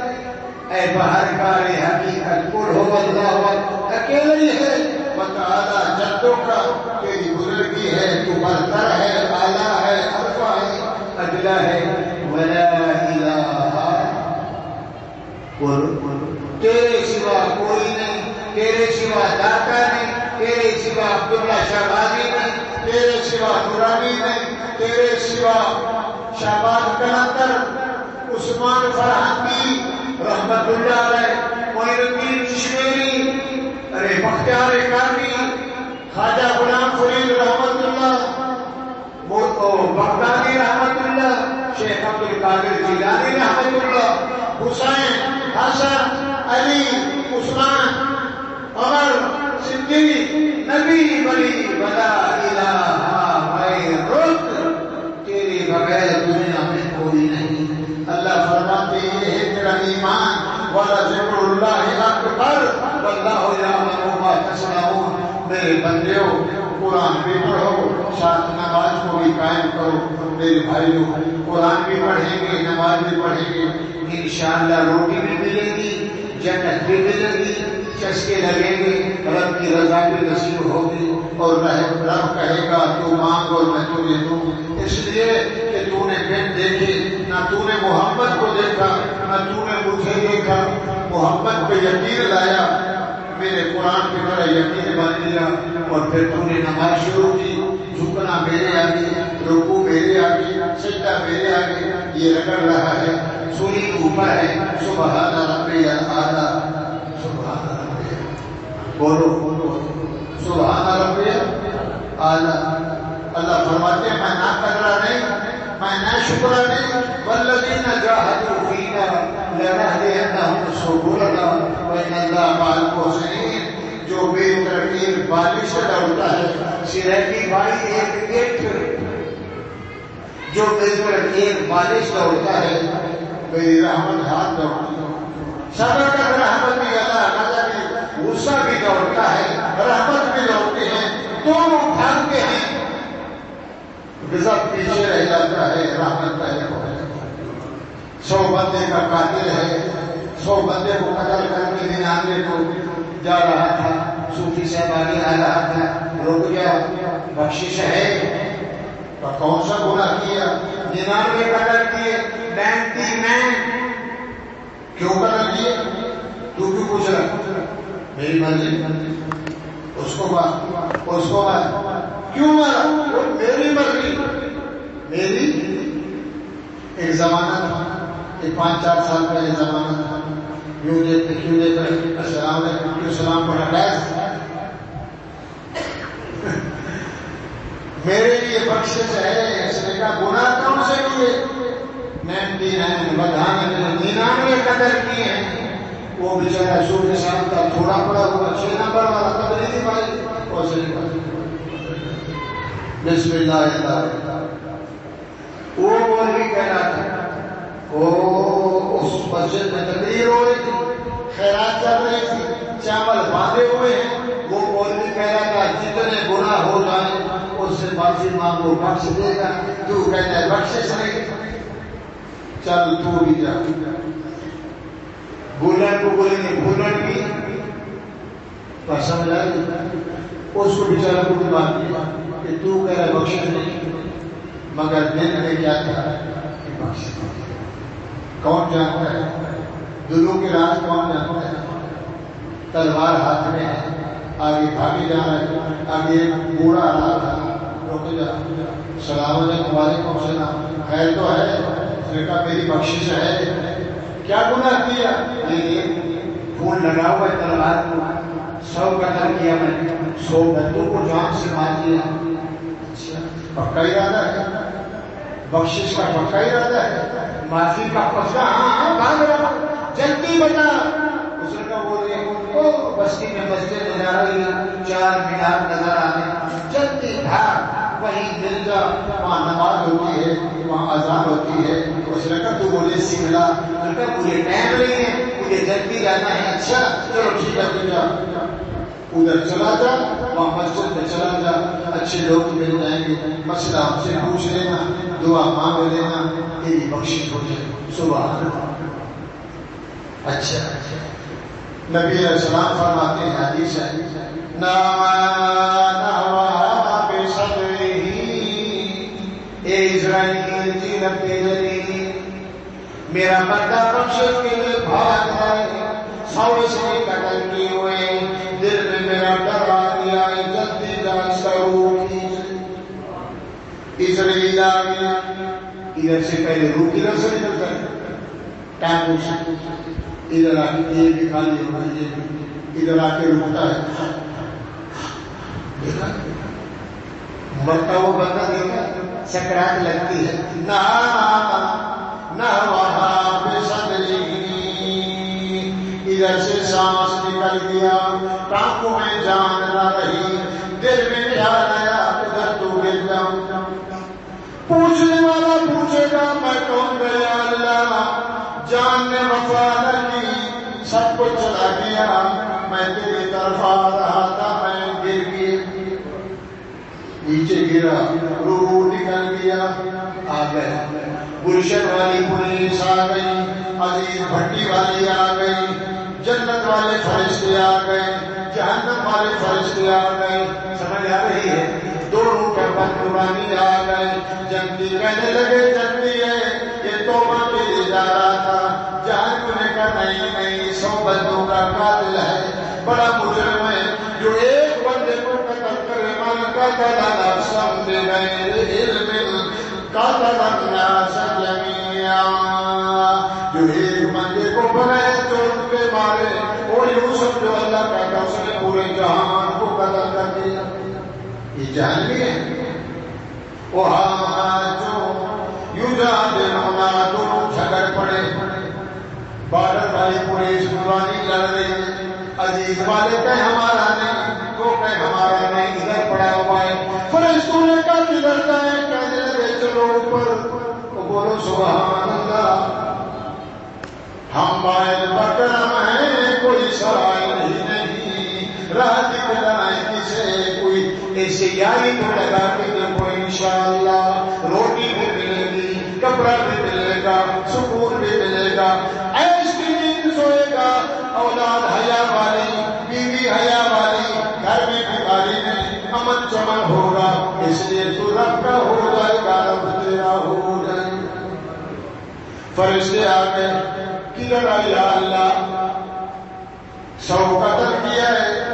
اے باہر کار حقیقت قل هو اللہ اکیلے ہی ہے. وتعالی جدو کا تیری بزرگی ہے، تو برتر ہے، اعلیٰ ہے، ارفع ہے، اجلا ہے. ولا الہ تیرے سوا کوئی نہیں، تیرے سوا داتا نہیں، تیرے سوا عبداللہ شہبازی نہیں، تیرے سوا نورانی نہیں، تیرے سوا شہباز کلندر، عثمان فرہنگی رحمت اللہ علیہ، معین الدین چشمیری، ارے بختیار کامی، خواجہ غلام فرید رحمت اللہ، بغدادی رحمت اللہ، شیخ عبد القادر جیلانی رحمت اللہ، حسین، حسن، علی، عثمان، عمر، صدیق، نبی، ولی، ولا الہ غیرک، تیرے بغیر دنیا میں کوئی نہیں. اللہ فرماتے ہیں یہ ہے میرا ایمان. وَلَذِكْرُ اللَّهِ أَكْبَرُ وَاللَّهُ يَعْلَمُ مَا تَصْنَعُونَ. میرے بندیوں قرآن بھی پڑھو، ساتھ نماز کو بھی قائم کرو. میرے بھائیوں قرآن بھی پڑھیں گے، نماز بھی پڑھیں گے، انشاءاللہ روٹی بھی ملے گی، جنت بھی ملے گی، چسکے لگیں گے، رب کی رضا بھی نصیب ہوگی. اور رب کہے گا تو مانگ اور میں تجھے دوں. اس لیے کہ تو نے بن دیکھی، نہ تو نے محمد کو دیکھا، نہ تو نے مجھے دیکھا. محمد پہ یقین لایا، میرے قرآن پہ میرا یقین بن لیا. اور پھر تو نے نماز شروع کی، جھکنا میرے آگے، رکوع میرے آگے، سجدہ میرے آگے. یہ رگڑ رہا ہے، سوری اوپر ہے. سبحان ربی الاعلی، سبحان ربی، بولو سبحان ربی اعلی. اللہ فرماتے ہیں میں نہ قدرہ نہیں، میں نہ شکرہ نہیں. والذین جاہدوا فینا لنہدینہم سبلنا وان اللہ مع المحسنین. جو بے ترتیب بالش سے دوڑتا ہے، سرے کی بائی ایک جو بے ترتیب بالش دوڑتا ہے، میری رحمت ہاتھ دوڑتی ہے. صبر کا رحمت بھی اللہ نظر بھی، غصہ بھی دوڑتا ہے، رحمت بھی دوڑتے ہیں، دونوں بھاگتے ہیں. رزق پیچھے رہ جاتا ہے، رحمت پہلے ہو جاتی ہے. 100 بندے کا قاتل ہے، 100 بندے کو قتل کر کے 99 کو جا رہا تھا. صوفی صاحب آگے آ رہا تھا، رک جاؤ، بخشش ہے. تو کون سا گناہ کیا؟ 99 قتل کیے، 99 کیوں قتل کیے؟ تو کیوں پوچھ رہا؟ میری مرضی. اس کو بات کیوں مارا؟ میری مرضی. میری ایک زمانہ تھا، 5-4 سال پہلے زمانہ تھا. کیوں دیتے السلام علیکم، کیوں سلام پڑھا ڈیس. میرے لیے بخشش ہے. اس نے کہا گناہ کون سے کیے؟ 99 بدھانے میں 99 قتل کیے ہیں. وہ بیچارہ صوفی صاحب کا تھوڑا پڑا ہوا 6 نمبر والا قدر نہیں پائی. بسم اللہ اللہ وہ مولوی کہہ رہا تھا، وہ اس مسجد میں تقریر ہو رہی تھی، خیرات چل رہی تھی، چاول باندھے ہوئے ہیں، وہ مولوی کہہ رہا تھا جتنے گناہ ہو جائیں اس سے معافی مانگو، بخش دے گا۔ تو کہتا ہے بخشش نہیں، چل تو بھی جا۔ بولن کو بولیں گے بولن کی پر سمجھ آئی، اس کو بیچارہ کو بھی بات کی کہ تو کہہ رہا بخشش نہیں، مگر دل میں کیا تھا کہ بخش۔ کون جانتا ہے دلوں کے راز؟ کون جانتا ہے؟ تلوار ہاتھ میں ہے، آگے بھاگے جا رہا ہے، آگے ایک بوڑھا آ رہا تھا، رک جا، السلام علیکم، وعلیکم السلام، خیر تو ہے؟ اس نے کہا میری بخشش ہے۔ کیا گناہ کیا؟ خون لگا ہوا ہے تلوار کو، 100 قتل کیا میں نے، 100 بندوں کو جان سے مار دیا۔ پکا ارادہ ہے، بخشش کا پکا ارادہ ہے، معافی کا پکا؟ ہاں بھاگ رہا، جلدی بتا۔ اس نے کہا وہ بستی میں مسجد نظر آ رہی ہے، 4 مینار نظر آ رہے، جلدی بھاگ، وہیں مل جا، وہاں نماز ہوتی ہے، وہاں اذان ہوتی ہے۔ اس نے کہا تو بولے سملا، اس نے کہا مجھے ٹائم نہیں ہے، مجھے جلدی جانا ہے۔ اچھا چلو ٹھیک ہے تو جا، ادھر چلا جا، وہاں مسجد میں چلا جا، اچھے لوگ مل جائیں گے، مسئلہ ہم سے پوچھ لینا، دعا مانگ لینا، تیری بخشش ہو جائے۔ سبحان اللہ۔ اچھا نبی علیہ السلام فرماتے ہیں، حدیث ہے، اے اسرائیل کی ربی جلی، میرا بندہ بخشش کے لیے بھاگ ہے، 100 اس نے قتل کیے ہوئے، دل میں میرا ڈر آ گیا، جلدی جا سرو اسرائیل آ گیا۔ ادھر سے پہلے روح کی طرف سے نکلتا ہے، ٹائم سے ادھر آ کے یہ بھی خالی ہوگا، یہ بھی ادھر آ کے رکتا ہے، مرتا وہ بندہ دیکھا، سکرات لگتی ہے، نہ وہاں پہ صدری، ادھر سے سانس نکل گیا، ٹانکوں میں جان نہ رہی، دل میں خیال آیا ادھر تو گر جاؤں۔ پوچھنے والا پوچھے گا میں کون گیا اللہ، جان نے وفا نہ کی، سب کچھ چلا گیا، میں تیری طرف آ رہا تھا، میں گر گیا، نیچے گرا، روح نکل گیا، آ گئے گلشن والی پولیس آ گئی، عزیز بھٹی والی آ گئی، جنت والے فرشتے آ گئے، جہنم والے فرشتے آ گئے، سمجھ آ رہی ہے؟ دونوں کے بدگمانی آ گئے، جنتی کہنے لگے جنتی ہے یہ توبہ کے لیے جا رہا تھا، جہنم نے کہا نہیں 100 بندوں کا قاتل ہے، بڑا مجرم ہے، جو ایک بندے کو قتل کرے، من قتل نفسا بغیر علم قتل الناس جميعا، جو ایک بندے کو بغیر چوٹ کے مارے، وہ یوں سمجھو اللہ کہتا اس نے پورے جہان کو قتل کر دیا۔ یہ جہنمی ہے، وہاں جو یجادلون، دونوں جھگڑ پڑے، بارڈر والی پولیس پرانی لڑ رہی ہے، عزیز والے کہ ہمارا نہیں، وہ کہ ہمارا نہیں، ادھر پڑا ہوا ہے، فرشتوں نے کہا کدھر جائیں، کہنے لگے چلو اوپر، تو بولو سبحان اللہ، ہم بائل بکرم ہیں، کوئی سوال ہی نہیں، راہ دکھلائیں کسے، کوئی ایسے یاری کو لگا کے دیکھو، انشاءاللہ روٹی بھی ملے گی، کپڑا بھی ملے گا، سکون بھی ملے گا، عیش کی نیند سوئے گا، اولاد حیا والی، بیوی حیا والی، گھر میں بیماری نہیں، امن چمن ہوگا، اس لیے تو رب کا ہو جائے گا، رب تیرا ہو جائے گا۔ فرشتے آ گئے، کدھر آئی یا اللہ، 100 قتل کیا ہے،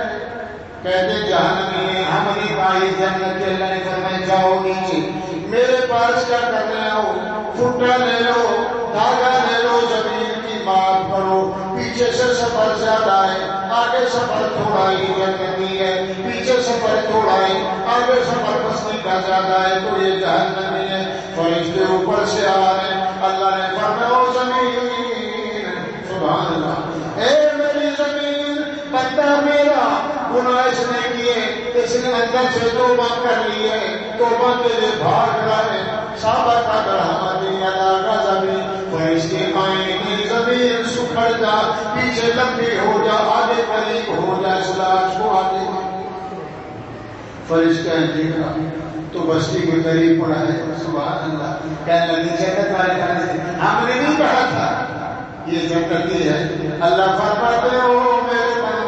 کہتے جہنمی، ہم نے پائی جنت کے، اللہ نے فرمایا جاؤ نیچے، میرے پاس کیا کر رہے ہو، پھٹا لے لو، دھاگا لے لو، زمین کی مار کرو، پیچھے سے سفر زیادہ ہے، آگے سفر تھوڑا ہی جنتی ہے، پیچھے سفر تھوڑا ہے، آگے سفر بستی کا زیادہ ہے، تو یہ جہنمی ہے۔ فرشتے اوپر سے آ رہے، اللہ نے فرمایا او زمین، سبحان اللہ، اے میری زمین، بندہ میرا گناہ اس نے کیے، اس نے اندر سے توبہ کر لی ہے، توبہ کے لیے بھاگ رہا ہے، صحابہ کا رحمتی اللہ کا زمین فرشتے آئیں گے، زمین سکھڑ جا، پیچھے لمبی ہو جا، آگے قریب ہو جا، اس لاش کو آگے فرشتے دیکھا تو بستی کے قریب پڑا ہے، سبحان اللہ، کہنے لگی جنت والے کہنے سے ہم نے نہیں کہا تھا یہ جنتی ہے، اللہ فرماتے ہو میرے بندے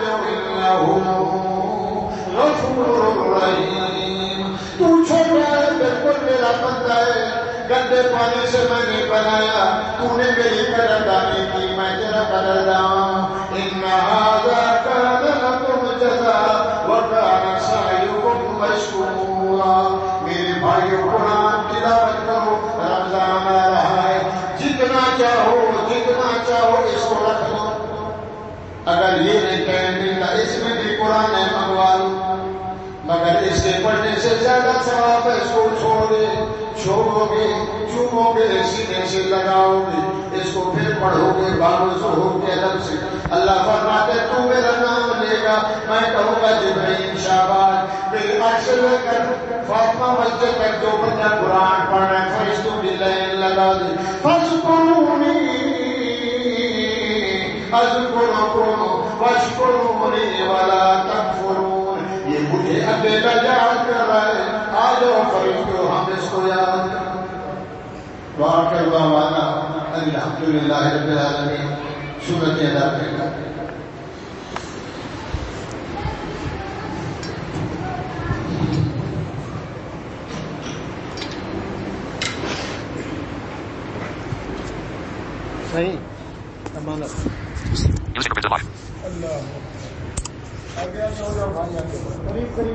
غفور رحیم، تو چھوٹا ہے بالکل میرا بندہ ہے، گندے پانی سے میں نے بنایا، تو نے میری قدردانی کی، میں تیرا قدردان، ان ھذا کان لکم جزاء وکان سعیکم مشکورا۔ میرے بھائیو قرآن تلاوت کرو، رمضان آ رہا ہے، جتنا چاہو اس کو رکھ لو، اگر یہ نہیں ٹائم ملتا اس میں بھی قرآن منگوا لو، مگر اس کے پڑھنے سے زیادہ ثواب ہے، اس کو چھوڑو گے چومو گے، سینے سے لگاؤ گے، اس کو پھر پڑھو گے باوضو ہو کے ادب سے، اللہ فرماتے تو میرا نام لے گا، میں کہوں گا جبرائیل شاباش، بالعکس لے کر فاطمہ مسجد تک جو بندہ قرآن پڑھ رہے ہیں فرشتوں کی لائن لگا دے، فاذکرونی اذکرکم واشکرونی ولا تکفرون، یہ مجھے اکیلا یاد کر رہا ہے، آ جاؤ فرشتوں ہم اس کو یاد کریں۔ وآخر دعوانا الحمدللہ رب العالمین، سنت ادا کرنا۔ صحیح امانت اللہ آگے سو جاؤ بھائی، آگے قریب قریب